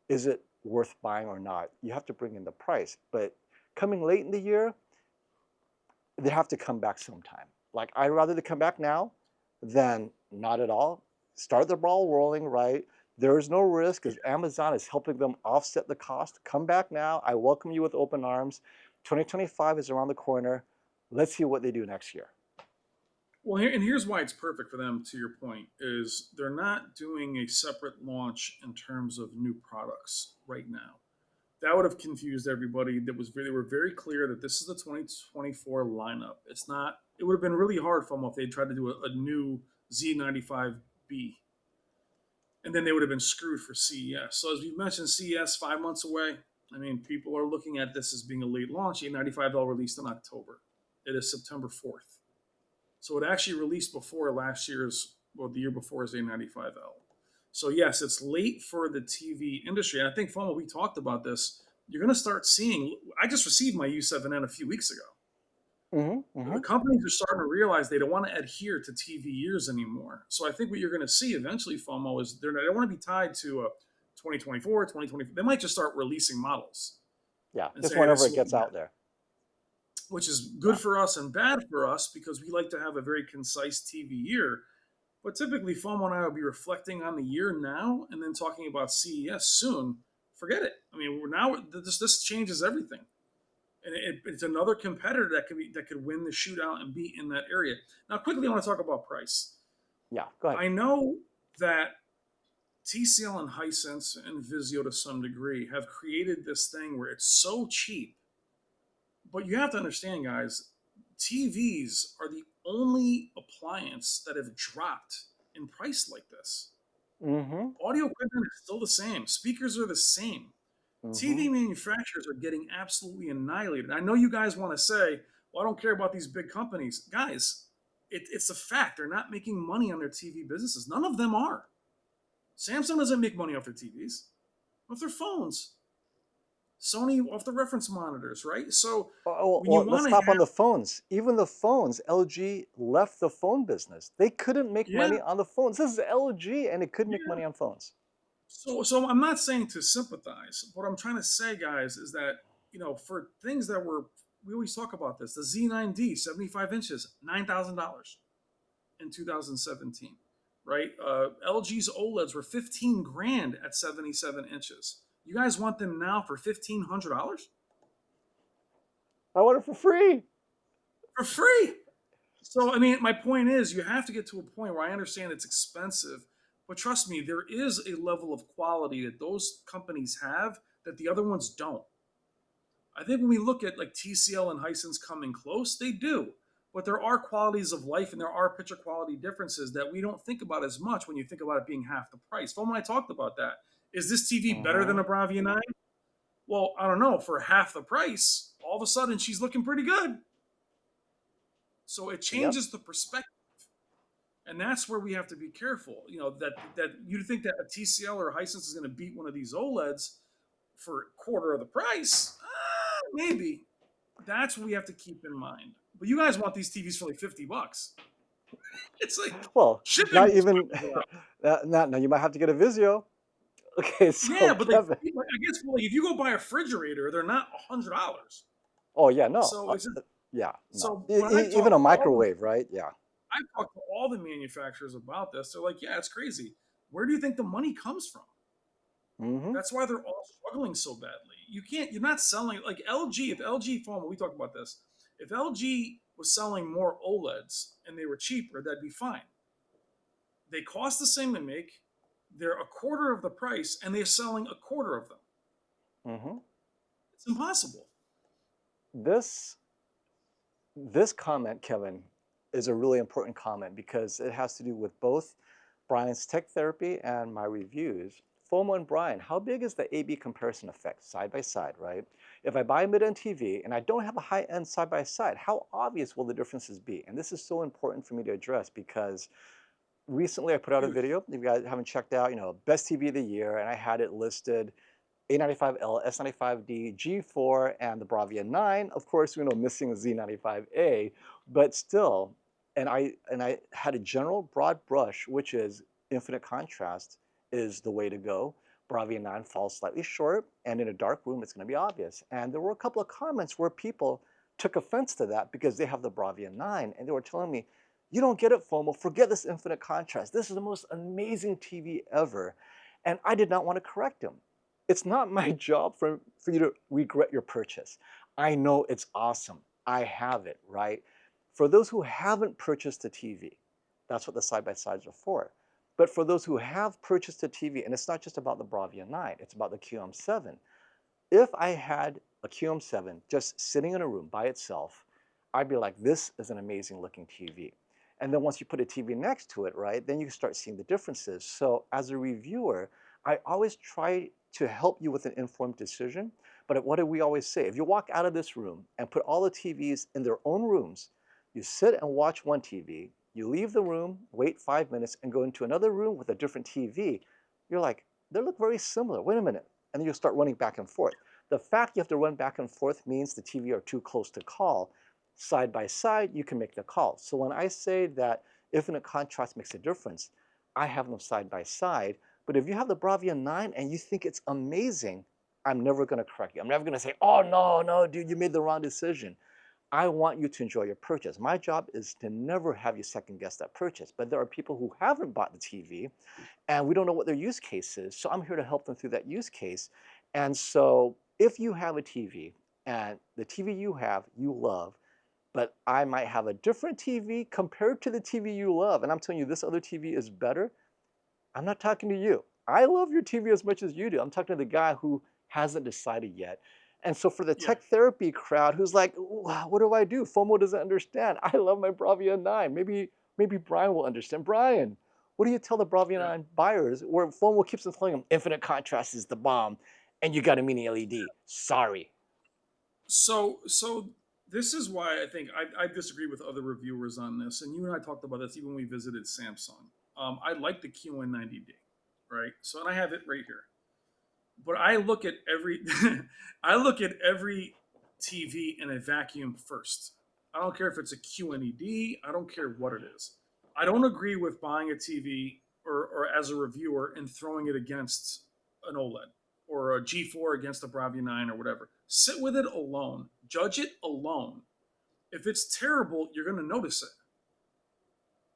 is it worth buying or not? You have to bring in the price. But coming late in the year, they have to come back sometime. Like, I'd rather they come back now than not at all. Start the ball rolling, right? There is no risk because Amazon is helping them offset the cost. Come back now. I welcome you with open arms. 2025 is around the corner. Let's see what they do next year. Well, here's why it's perfect for them. To your point, is they're not doing a separate launch in terms of new products right now. That would have confused everybody. They were very clear that this is the 2024 lineup. It's not. It would have been really hard for them if they tried to do a new Z95B, and then they would have been screwed for CES. So as we mentioned, CES 5 months away. I mean, people are looking at this as being a late launch. A95L released in October. It is September 4th. So it actually released before last year's, well, the year before's A95L. So yes, it's late for the TV industry. And I think, FOMO, we talked about this. You're going to start seeing. I just received my U7N a few weeks ago. Mm-hmm, The mm-hmm. companies are starting to realize they don't want to adhere to TV years anymore. So I think what you're going to see eventually, FOMO, is they don't want to be tied to a 2024, 2020. They might just start releasing models Yeah, and just say, hey, this whenever is it what gets we got, out there. which is Yeah. good for us and bad for us because we like to have a very concise TV year. But typically, FOMO and I will be reflecting on the year now and then talking about CES soon. Forget it. I mean, we're now this changes everything, and it's another competitor that could win the shootout and be in that area. Now, quickly, I want to talk about price. Yeah, go ahead. I know that TCL and Hisense and Vizio to some degree have created this thing where it's so cheap, but you have to understand, guys, TVs are the only appliance that have dropped in price like this. Mm-hmm, Audio equipment is still the same. Speakers are the same. mm-hmm. TV manufacturers are getting absolutely annihilated. I know you guys want to say, well, I don't care about these big companies. Guys, It's a fact. They're not making money on their TV businesses. None of them are. Samsung doesn't make money off their TVs, off their phones. Sony off the reference monitors, right? So Oh, when you well, let's want to stop on have, the phones. Even the phones, LG left the phone business. They couldn't make yeah, money on the phones. This is LG, and it couldn't make yeah. money on phones. So I'm not saying to sympathize. What I'm trying to say, guys, is that for things that we always talk about this. The Z9D, 75 inches, $9,000 in 2017, right? LG's OLEDs were 15 grand at 77 inches. You guys want them now for $1,500 I want it for free. for free? So, I mean, my point is, you have to get to a point where I understand it's expensive, but trust me, there is a level of quality that those companies have that the other ones don't. I think when we look at like TCL and Hisense coming close, they do. But there are qualities of life and there are picture quality differences that we don't think about as much when you think about it being half the price. Phil and I talked about that. Is this TV better than Hmm. a Bravia 9? Well, I don't know. For half the price, all of a sudden she's looking pretty good. So it Yep. changes the perspective. And that's where we have to be careful. That you think that a TCL or a Hisense is going to beat one of these OLEDs for a quarter of the price? Maybe. That's what we have to keep in mind. But you guys want these TVs for like $50. It's like Well, shipping not is even. $5. Not now. You might have to get a Vizio. Okay, Yeah, so but like Kevin. I guess like if you go buy a refrigerator, they're not $100. Oh yeah, no. So it's just Yeah, no. so when I Even talk a to all microwave, right? Yeah. I talk to all the manufacturers about this, they're like, yeah, it's crazy. Where do you think the money comes from? Hmm. That's why they're all struggling so badly. You're not selling like LG. If LG phone, we talked about this. If LG was selling more OLEDs and they were cheaper, that'd be fine. They cost the same to make. They're a quarter of the price, and they're selling a quarter of them. Hmm. It's impossible. This this comment, Kevin, is a really important comment because it has to do with both Brian's tech therapy and my reviews. FOMO and Brian, how big is the A/B comparison effect side by side, right? If I buy a mid-end TV and I don't have a high-end side by side, how obvious will the differences be? And this is so important for me to address because recently I put out a Huge. video. If you guys haven't checked out, best TV of the year, and I had it listed A95L, S95D, G4, and the Bravia 9. Of course, missing Z95A, but still, and I had a general broad brush, which is infinite contrast is the way to go. Bravia 9 falls slightly short, and in a dark room, it's going to be obvious. And there were a couple of comments where people took offense to that because they have the Bravia 9, and they were telling me, you don't get it, FOMO. Forget this infinite contrast. This is the most amazing TV ever. And I did not want to correct them. It's not my job for you to regret your purchase. I know it's awesome. I have it, right? For those who haven't purchased a TV, that's what the side-by-sides are for. But for those who have purchased a TV, and it's not just about the Bravia 9, it's about the QM7. If I had a QM7 just sitting in a room by itself, I'd be like, this is an amazing looking TV. And then once you put a TV next to it, right, then you start seeing the differences. So as a reviewer, I always try to help you with an informed decision. But what do we always say? If you walk out of this room and put all the TVs in their own rooms, you sit and watch one TV, you leave the room, wait 5 minutes, and go into another room with a different TV, you're like, they look very similar. Wait a minute. And then you start running back and forth. The fact you have to run back and forth means the TV are too close to call. Side by side, you can make the call. So when I say that infinite contrast makes a difference, I have them side by side. But if you have the Bravia 9 and you think it's amazing, I'm never going to correct you. I'm never going to say, oh, no, no, dude, you made the wrong decision. I want you to enjoy your purchase. My job is to never have you second guess that purchase. But there are people who haven't bought the TV and we don't know what their use case is. So I'm here to help them through that use case. And so if you have a TV and the TV you have, you love, but I might have a different TV compared to the TV you love, and I'm telling you this other TV is better, I'm not talking to you. I love your TV as much as you do. I'm talking to the guy who hasn't decided yet. And so for the Yeah. tech therapy crowd who's like, what do I do? FOMO doesn't understand. I love my Bravia 9. Maybe Brian will understand. Brian, what do you tell the Bravia Yeah. 9 buyers where FOMO keeps on telling them infinite contrast is the bomb and you got a mini LED? Sorry. So this is why I think I disagree with other reviewers on this, and you and I talked about this even when we visited Samsung. I like the QN90D, right? So, and I have it right here. But I look at every I look at every TV in a vacuum first. I don't care if it's a QNED. I don't care what it is. I don't agree with buying a TV or as a reviewer and throwing it against an OLED or a G4 against a Bravia 9 or whatever. Sit with it alone. Judge it alone. If it's terrible, you're going to notice it.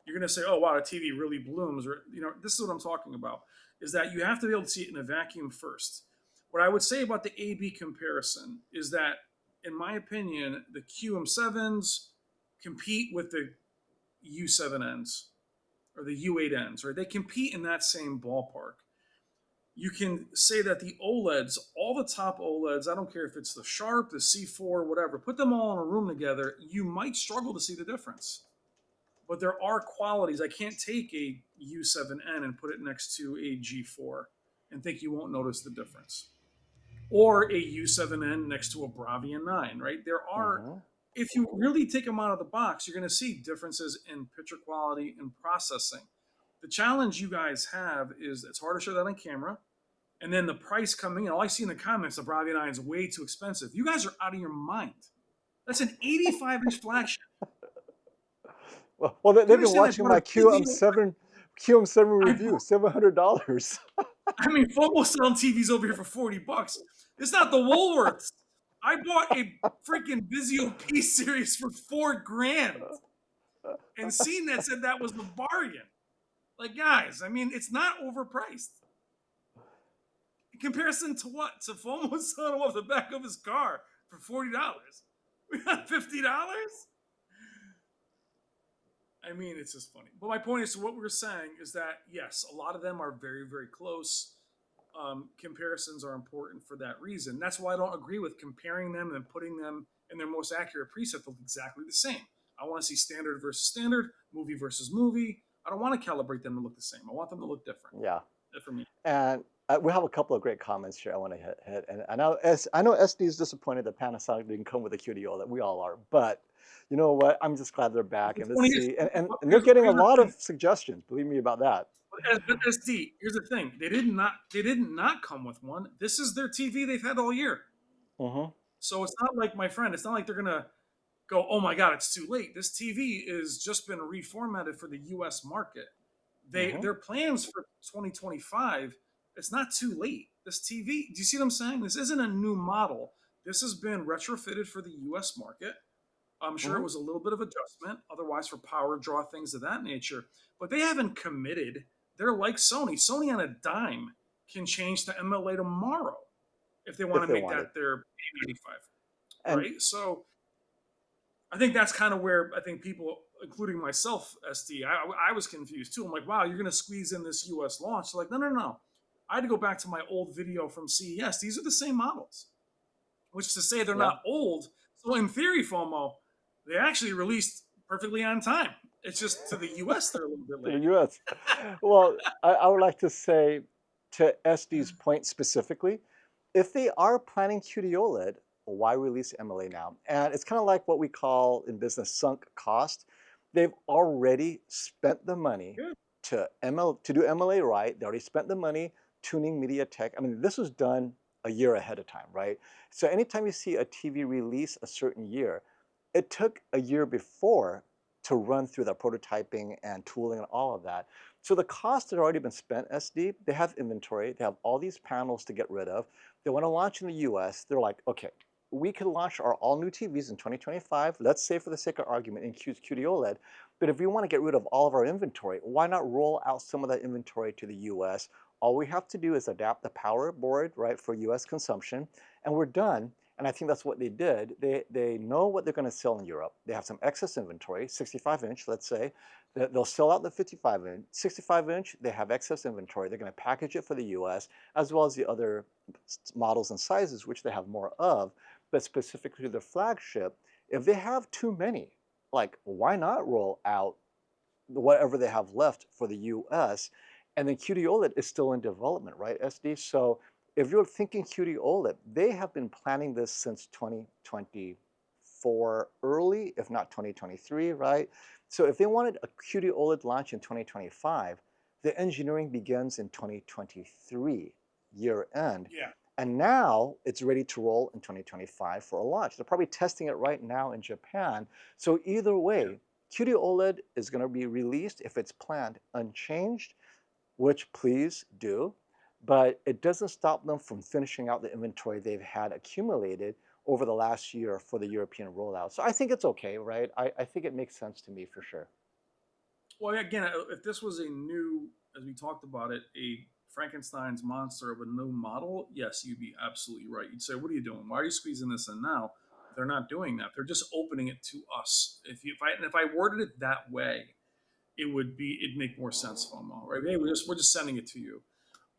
You're going to say, "Oh wow, the TV really blooms," or this is what I'm talking about. Is that you have to be able to see it in a vacuum first. What I would say about the A/B comparison is that, in my opinion, the QM7s compete with the U7Ns or the U8Ns, right? They compete in that same ballpark. You can say that the OLEDs, all the top OLEDs, I don't care if it's the Sharp, the C4, whatever, put them all in a room together, you might struggle to see the difference. But there are qualities. I can't take a U7N and put it next to a G4 and think you won't notice the difference. Or a U7N next to a Bravia 9, right? There are, Mm-hmm. if you really take them out of the box, you're going to see differences in picture quality and processing. The challenge you guys have is it's hard to show that on camera. And then the price coming in, all I see in the comments, the Bravia 9 is way too expensive. You guys are out of your mind. That's an 85-inch flagship. Well, Do you they've been understand? I watching bought my a Vizio. QM7 I review, bought, $700. I mean, FOMO selling TVs over here for $40. It's not the Woolworths. I bought a freaking Vizio P series for $4,000, and seen that said that was the bargain. Like, guys, I mean, it's not overpriced. In comparison to what? To FOMO selling him off the back of his car for $40. We got $50. I mean, it's just funny. But my point is, what we're saying is that yes, a lot of them are very, very close. Comparisons are important for that reason. That's why I don't agree with comparing them and putting them in their most accurate preset to look exactly the same. I want to see standard versus standard, movie versus movie. I don't want to calibrate them to look the same. I want them to look different. Yeah. For me. And we have a couple of great comments here I want to hit. And I know SD is disappointed that Panasonic didn't come with a QD OLED. We all are. But you know what? I'm just glad they're back. The And let's point is, see. And they're getting a here's the lot thing. of suggestions. Believe me about that. But SD, here's the thing. They did not come with one. This is their TV they've had all year. Mm-hmm. So it's not like, my friend, it's not like they're gonna go, oh my god, it's too late. This TV is just been reformatted for the US market. Mm-hmm. Their plans for 2025, it's not too late. This TV, do you see what I'm saying? This isn't a new model. This has been retrofitted for the US market. I'm sure it Mm-hmm. was a little bit of adjustment, otherwise for power draw, things of that nature. But they haven't committed. They're like Sony. Sony on a dime can change to MLA tomorrow if they want If to they make wanted. that their A95, And right? So I think that's kind of where I think people, including myself, SD, I was confused too. I'm like, wow, you're going to squeeze in this US launch. They're like, no, no, no. I had to go back to my old video from CES. These are the same models, which is to say they're yeah, not old. So in theory, FOMO, they actually released perfectly on time. It's just to the US they're a little bit to the late. US. Well, I would like to say to SD's point specifically, if they are planning QD OLED, why release MLA now? And it's kind of like what we call in business sunk cost. They've already spent the money Good. to do MLA right. They already spent the money tuning Mediatek. I mean, this was done a year ahead of time, right? So anytime you see a TV release a certain year, it took a year before to run through the prototyping and tooling and all of that. So the cost had already been spent, SD. They have inventory. They have all these panels to get rid of. They want to launch in the US. They're like, okay, we can launch our all-new TVs in 2025. Let's say for the sake of argument in QD OLED. But if we want to get rid of all of our inventory, why not roll out some of that inventory to the US? All we have to do is adapt the power board, right, for US consumption, and we're done. And I think that's what they did. They know what they're going to sell in Europe. They have some excess inventory, 65-inch, let's say. They'll sell out the 55-inch. 65-inch, they have excess inventory. They're going to package it for the US, as well as the other models and sizes, which they have more of. But specifically the flagship, if they have too many, like, why not roll out whatever they have left for the US? And then QD OLED is still in development, right, SD? So if you're thinking QD OLED, they have been planning this since 2023, 2024 early, if not 2023, right? So if they wanted a QD OLED launch in 2025, the engineering begins in 2023, year end. Yeah. And now it's ready to roll in 2025 for a launch. They're probably testing it right now in Japan. So either Yeah. way, QD OLED is going to be released if it's planned unchanged, which please do, but it doesn't stop them from finishing out the inventory they've had accumulated over the last year for the European rollout. So I think it's okay, right? I think it makes sense to me for sure. Well, again, if this was a new, as we talked about it, a Frankenstein's monster of a new model, yes, you'd be absolutely right. You'd say, "What are you doing? Why are you squeezing this in now?" They're not doing that. They're just opening it to us. If I worded it that way, it'd make more for them, all right? Hey, we're just sending it to you.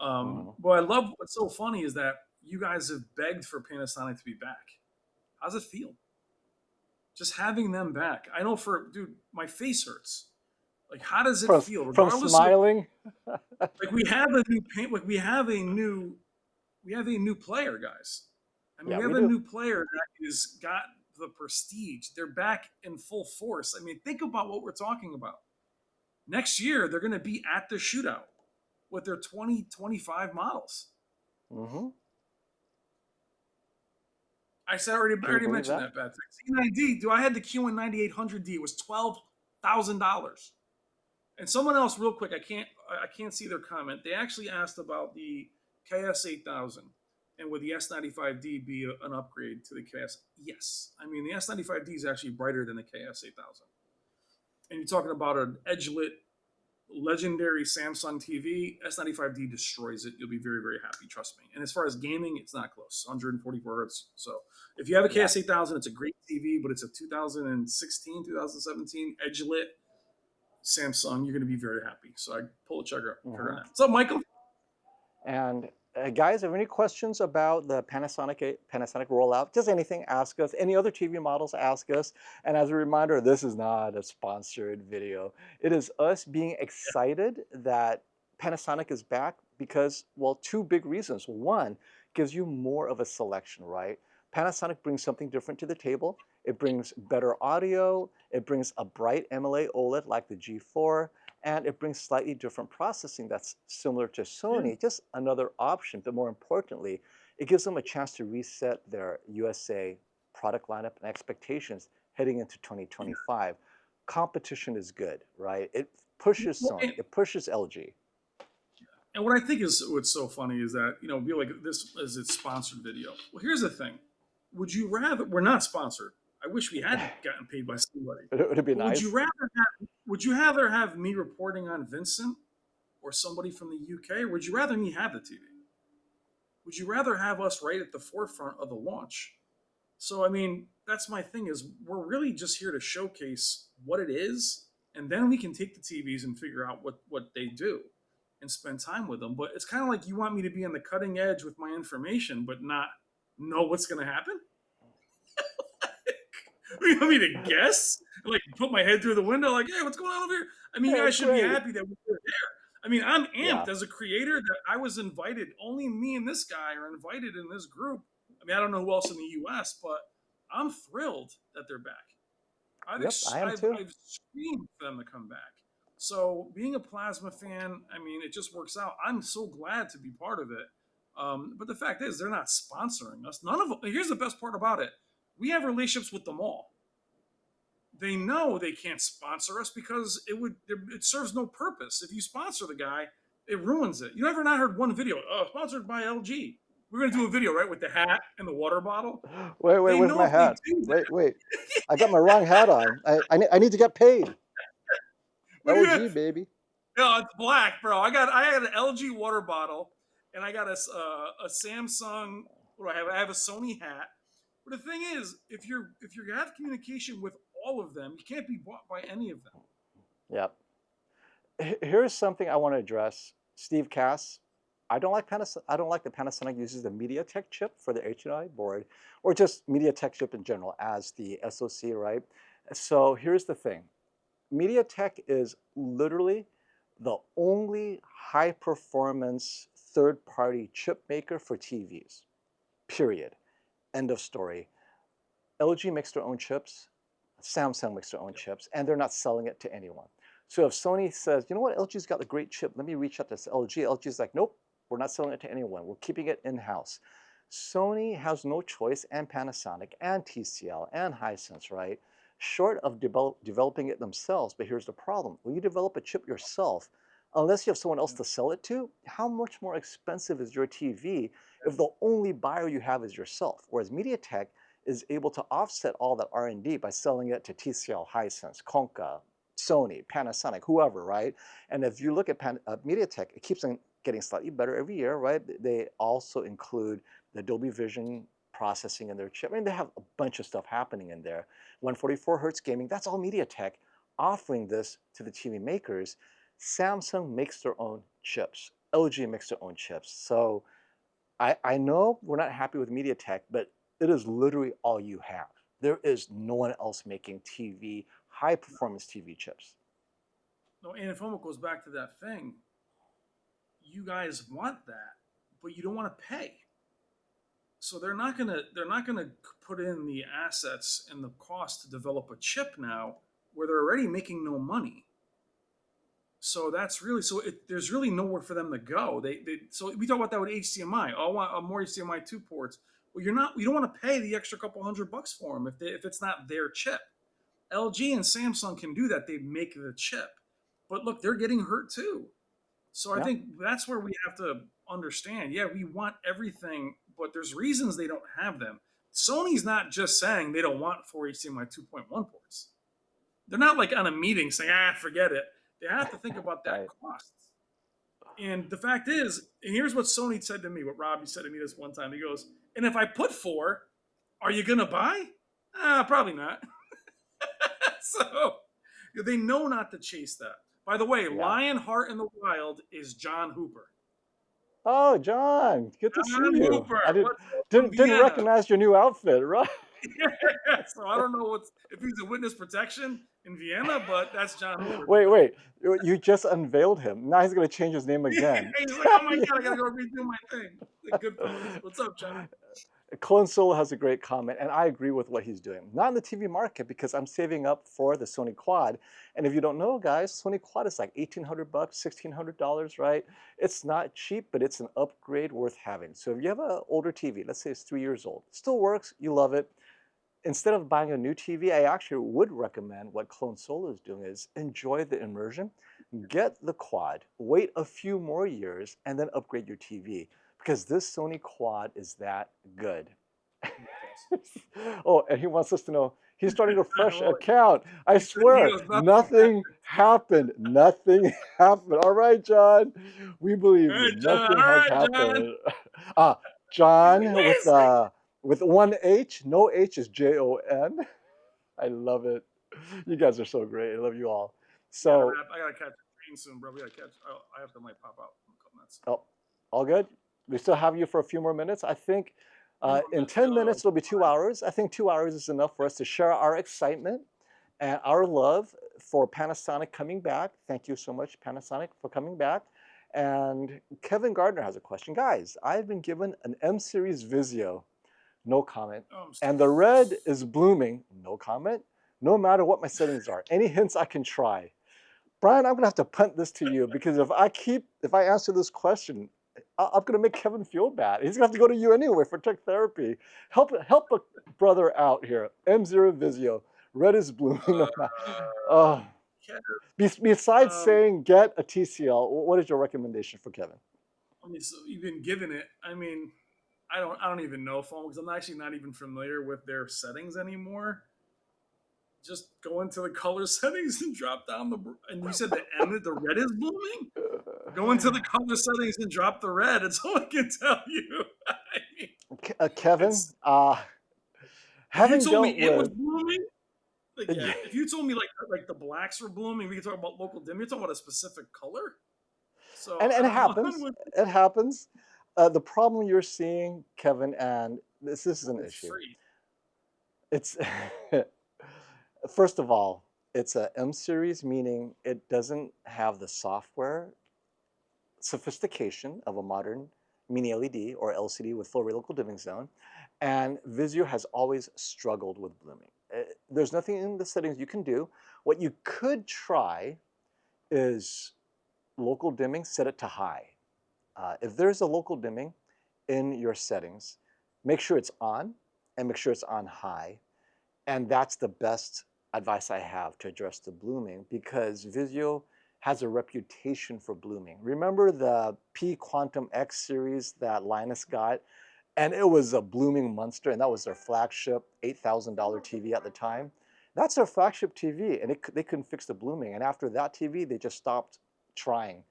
Mhm. But I love what's so funny is that you guys have begged for Panasonic to be back. How's it feel? Just having them back. I know for dude, my face hurts. Like, how does it feel? From Regardless of smiling, like we have a new paint, like we have a new player, guys. I mean, yeah, we we have a do. new player that has got the prestige. They're back in full force. I mean, think about what we're talking about. Next year, they're going to be at the shootout with their 2025 models. Hmm. I Can you already believe mentioned that? that bad thing. C9D, do I had the QN9800D? It was $12,000. And someone else, real quick, I can't see their comment. They actually asked about the KS8000 and would the S95D be an upgrade to the KS? Yes. I mean, the S95D is actually brighter than the KS8000. And you're talking about an edge lit legendary Samsung TV, S95D destroys it. You'll be very, very happy. Trust me. And as far as gaming, it's not close. 144 hertz. So if you have a Yeah. KS8000, it's a great TV, but it's a 2016, 2017 edge lit Samsung. You're going to be very happy. So I pull the trigger on Hmm. that. What's up, Michael? And guys, have any questions about the Panasonic rollout? Just anything, ask us. Any other TV models, ask us. And as a reminder, this is not a sponsored video. It is us being excited that Panasonic is back because, well, two big reasons. One, gives you more of a selection, right? Panasonic brings something different to the table. It brings better audio. It brings a bright MLA OLED like the G4, and it brings slightly different processing that's similar to Yeah. Sony, just another option. But more importantly, it gives them a chance to reset their USA product lineup and expectations heading into 2025. Competition is good, right? It pushes Well, Sony, it pushes LG. and what I think is what's so funny is that, be like this as its sponsored video. Well, here's the thing. Would you rather, we're not sponsored. I wish we had gotten paid by somebody. It'd be But nice. would you rather have me reporting on Vincent or somebody from the UK? Or would you rather me have the TV? Would you rather have us right at the forefront of the launch? So I mean, that's my thing is we're really just here to showcase what it is, and then we can take the TVs and figure out what they do and spend time with them. But it's kind of like you want me to be on the cutting edge with my information, but not know what's going to happen. You want me to guess? Like put my head through the window, like, hey, what's going on over here? I mean, you Yeah, guys should be great. happy that we're there. I mean, I'm Yeah. amped as a creator that I was invited. Only me and this guy are invited in this group. I mean, I don't know who else in the U.S., but I'm thrilled that they're back. Yep, I am too. I've screamed for them to come back. So being a plasma fan, I mean, it just works out. I'm so glad to be part of it. But the fact is, they're not sponsoring us. None of them. Here's the best part about it: we have relationships with them all. They know they can't sponsor us because it serves no purpose. If you sponsor the guy, it ruins it. You ever not heard one video? Oh, sponsored by LG. We're gonna do a video right with the hat and the water bottle. Wait, They where's know my if they hat? do Wait. I got my wrong hat on. I need to get paid. what do you LG, have? baby. No, it's black, bro. I had an LG water bottle, and I got a Samsung. What do I have? I have a Sony hat. But the thing is, if you have communication with all of them, you can't be bought by any of them. Yep. Here's something I want to address. Steve Cass, I don't like that Panasonic uses the Mediatek chip for the HDMI board, or just Mediatek chip in general as the SoC, right? So here's the thing. Mediatek is literally the only high performance third party chip maker for TVs. Period. End of story. LG makes their own chips, Samsung makes their own chips, and they're not selling it to anyone. So if Sony says, you know what, LG's got a great chip, let me reach out to LG. LG's like, nope, we're not selling it to anyone. We're keeping it in-house. Sony has no choice, and Panasonic, and TCL, and Hisense, right? Short of developing it themselves, but here's the problem. When you develop a chip yourself, unless you have someone else to sell it to, how much more expensive is your TV if the only buyer you have is yourself? Whereas MediaTek is able to offset all that R&D by selling it to TCL, Hisense, Konka, Sony, Panasonic, whoever, right? And if you look at MediaTek, it keeps on getting slightly better every year, right? They also include the Dolby Vision processing in their chip. I mean, they have a bunch of stuff happening in there. 144 hertz gaming, that's all MediaTek offering this to the TV makers. Samsung makes their own chips. LG makes their own chips. So I know we're not happy with MediaTek, but it is literally all you have. There is no one else making TV, high performance TV chips. No, and it almost goes back to that thing. You guys want that, but you don't want to pay. So they're not gonna put in the assets and the cost to develop a chip now where they're already making no money. So that's really there's really nowhere for them to go. So we talk about that with HDMI. Oh, I want more HDMI 2 ports. Well, you don't want to pay the extra couple $100 for them if it's not their chip. LG and Samsung can do that. They make the chip, but look, they're getting hurt too. So I Yeah, think that's where we have to understand. Yeah, we want everything, but there's reasons they don't have them. Sony's not just saying they don't want 4 HDMI 2.1 ports. They're not like on a meeting saying, forget it. They have to think about that right. cost. And the fact is, and here's what Sony said to me, what Robbie said to me this one time. He goes, and if I put 4, are you going to buy? Probably not. So they know not to chase that. By the way, Yeah. Lionheart in the Wild is John Hooper. Oh, John, good to see John you. Hooper, I what's up from didn't Vienna? recognize your new outfit, right? So I don't know if he's a witness protection in Vienna, but that's John Hooper. Wait. You just unveiled him. Now he's gonna change his name again. He's like, oh my god, I gotta go redo my thing. Like, good fellas. What's up, John? Clone Solo has a great comment, and I agree with what he's doing. Not in the TV market because I'm saving up for the Sony Quad. And if you don't know, guys, Sony Quad is like $1,800, $1,600, right? It's not cheap, but it's an upgrade worth having. So if you have an older TV, let's say it's 3 years old, still works, you love it. Instead of buying a new TV, I actually would recommend what Clone Solo is doing is enjoy the immersion, get the Quad, wait a few more years, and then upgrade your TV because this Sony Quad is that good. Oh, and he wants us to know he's starting a fresh Well, account. I he swear, goes, nothing. nothing happened. Nothing happened. All right, John, we believe All you. right, John. Nothing All has right, John. happened. Ah, John Amazing. with one H, no H is Jon. I love it. You guys are so great. I love you all. So, I gotta catch a train soon, bro. We gotta catch. I have to might pop out. I'm a couple minutes. oh, all good. We still have you for a few more minutes. I think Few more in minutes. 10 minutes it'll be 2 hours. I think 2 hours is enough for us to share our excitement and our love for Panasonic coming back. Thank you so much, Panasonic, for coming back. And Kevin Gardner has a question. Guys, I've been given an M series Vizio. No comment. And the red is blooming. No comment. No matter what my settings are. Any hints I can try? Brian, I'm gonna have to punt this to you because if I answer this question, I'm gonna make Kevin feel bad. He's gonna have to go to you anyway for tech therapy. Help a brother out here. M0 Vizio. Red is blooming. Oh. Besides Um, saying get a TCL, what is your recommendation for Kevin? I mean, so you've been given it. I mean, I don't even know phone because I'm actually not even familiar with their settings anymore. Just go into the color settings and drop down and you said the red is blooming. Go into the color settings and drop the red. It's all I can tell you. I mean, Kevin, it's if you having told me dealt it was with blooming, like yeah. If you told me like the blacks were blooming, we could talk about local dim. You're talking about a specific color. So and I it don't know. happens. It happens. The problem you're seeing, Kevin, and this is an It's issue. free. It's first of all, it's a M series, meaning it doesn't have the software sophistication of a modern mini LED or LCD with full local dimming zone. And Vizio has always struggled with blooming. There's nothing in the settings you can do. What you could try is local dimming, set it to high. If there's a local dimming in your settings, make sure it's on and make sure it's on high. And that's the best advice I have to address the blooming, because Vizio has a reputation for blooming. Remember the P Quantum X series that Linus got? And it was a blooming monster, and that was their flagship $8,000 TV at the time. That's their flagship TV, and they couldn't fix the blooming. And after that TV, they just stopped trying.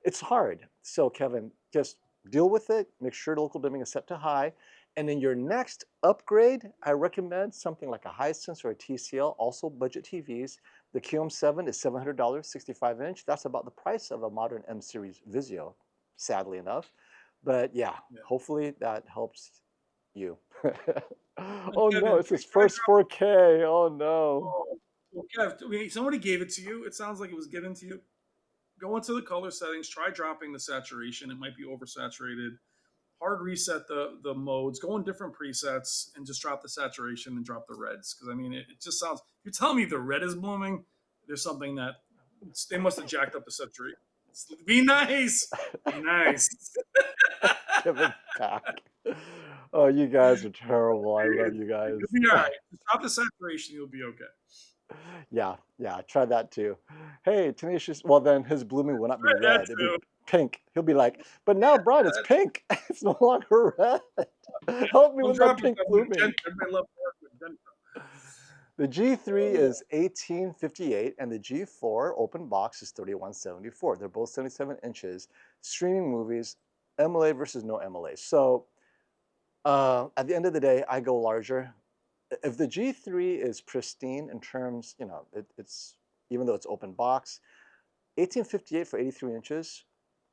It's hard. So Kevin, just deal with it. Make sure the local dimming is set to high. And in your next upgrade, I recommend something like a Hisense or a TCL, also budget TVs. The QM7 is $700, 65-inch. That's about the price of a modern M-series Vizio, sadly enough. But yeah, hopefully that helps you. Oh no, Kevin, it's his first 4K. Oh no. well, Kev, I mean, somebody gave it to you. It sounds like it was given to you. Go into the color settings. Try dropping the saturation. It might be oversaturated. Hard reset the modes. Go in different presets and just drop the saturation and drop the reds. Because I mean, it just sounds. If you're telling me the red is blooming, there's something that they must have jacked up the saturation. Be nice. Be nice. Give it back. Oh, you guys are terrible. I love you You'll guys. be all right. Just drop the saturation. You'll be okay. Yeah, try that too. Hey, Tenacious, well then his blooming will not be Try that red, it'll be too. pink. He'll be like, but now, Brian, it's pink. It's no longer red. Help me Don't with my drop it pink that blooming. magenta. Everybody loves magenta. The G3 is 1858 and the G4 open box is 3174. They're both 77 inches. Streaming movies, MLA versus no MLA. So at the end of the day, I go larger. If the G3 is pristine in terms, it's even though it's open box, 1858 for 83 inches,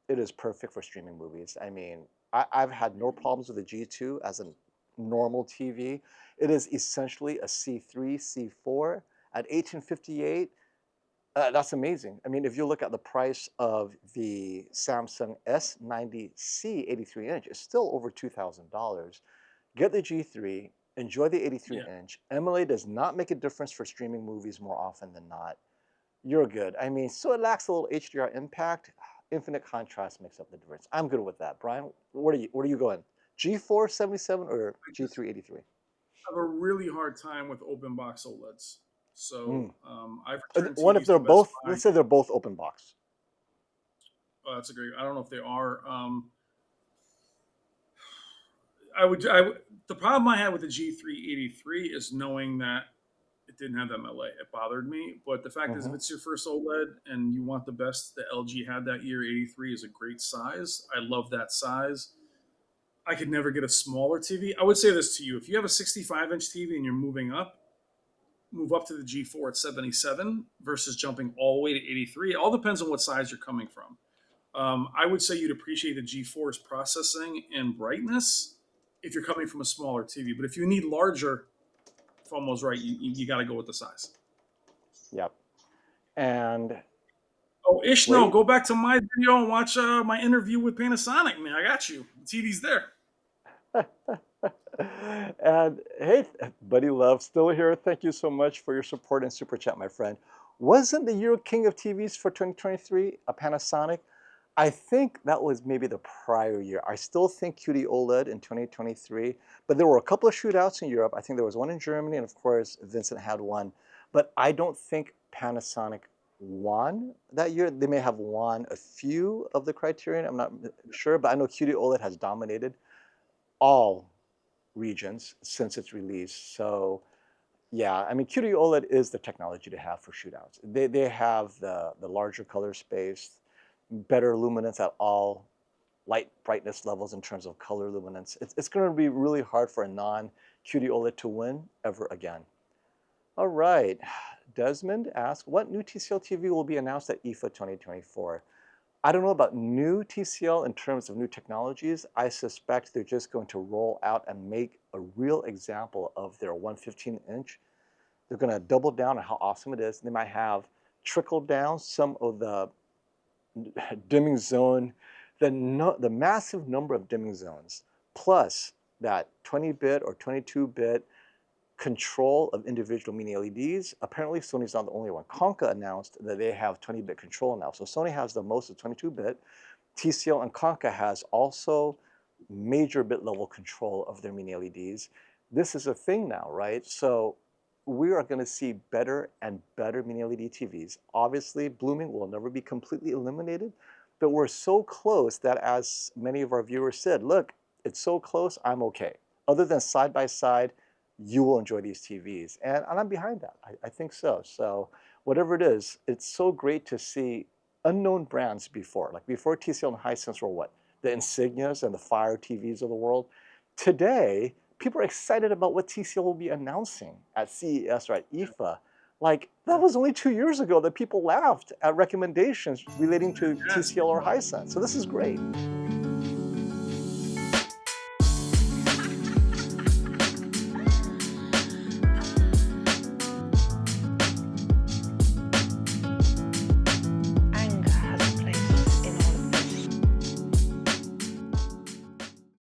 it is perfect for streaming movies. I mean, I've had no problems with the G2 as a normal TV. It is essentially a C3, C4 at 1858. That's amazing. I mean, if you look at the price of the Samsung S90C 83 inch, it's still over $2,000. Get the G3, enjoy the 83 inch. MLA does not make a difference for streaming movies more often than not. You're good. I mean, so it lacks a little HDR impact. Infinite contrast makes up the difference. I'm good with that. Brian, where are you going? G4 77 or G3 83? I have a really hard time with open box OLEDs. So I've returned What if TVs they're to Best both, Buy. let's say they're both open box. That's a great. I don't know if they are. The problem I had with the G383 is knowing that it didn't have MLA. It bothered me. But the fact is, if it's your first OLED and you want the best that LG had that year, 83 is a great size. I love that size. I could never get a smaller TV. I would say this to you: if you have a 65-inch TV and you're move up to the G4 at 77 versus jumping all the way to 83. It all depends on what size you're coming from. I would say you'd appreciate the G4's processing and brightness if you're coming from a smaller TV. But if you need larger, FOMO's right. You got to go with the size. Yep. And Oh, Ishno, wait. go back to my video and watch my interview with Panasonic, man. I got you. The TV's there. And hey, Buddy Love, still here. Thank you so much for your support and super chat, my friend. Wasn't the Euro King of TVs for 2023 a Panasonic? I think that was maybe the prior year. I still think QD OLED in 2023, but there were a couple of shootouts in Europe. I think there was one in Germany, and of course, Vincent had one. But I don't think Panasonic won that year. They may have won a few of the criterion. I'm not sure, but I know QD OLED has dominated all regions since its release. So yeah, I mean, QD OLED is the technology to have for shootouts. They have the larger color space, better luminance at all light brightness levels in terms of color luminance. It's going to be really hard for a non-QD OLED to win ever again. All right, Desmond asks, what new TCL TV will be announced at IFA 2024? I don't know about new TCL in terms of new technologies. I suspect they're just going to roll out and make a real example of their 115-inch. They're going to double down on how awesome it is. They might have trickled down some of the dimming zone The massive number of dimming zones, plus that 20-bit or 22-bit control of individual mini LEDs. Apparently, Sony's not the only one. Konka announced that they have 20-bit control now. So Sony has the most of 22-bit. TCL and Konka has also major bit level control of their mini LEDs. This is a thing now, right? So we are going to see better and better mini LED TVs. Obviously, blooming will never be completely eliminated, but we're so close that, as many of our viewers said, look, it's so close, I'm okay. Other than side by side, you will enjoy these TVs. And I'm behind that. I think so. So whatever it is, it's so great to see unknown brands before. Like before TCL and Hisense were what? The Insignias and the Fire TVs of the world. Today, people are excited about what TCL will be announcing at CES or at IFA. Like, that was only 2 years ago that people laughed at recommendations relating to Yeah. TCL or Hisense. So this is great.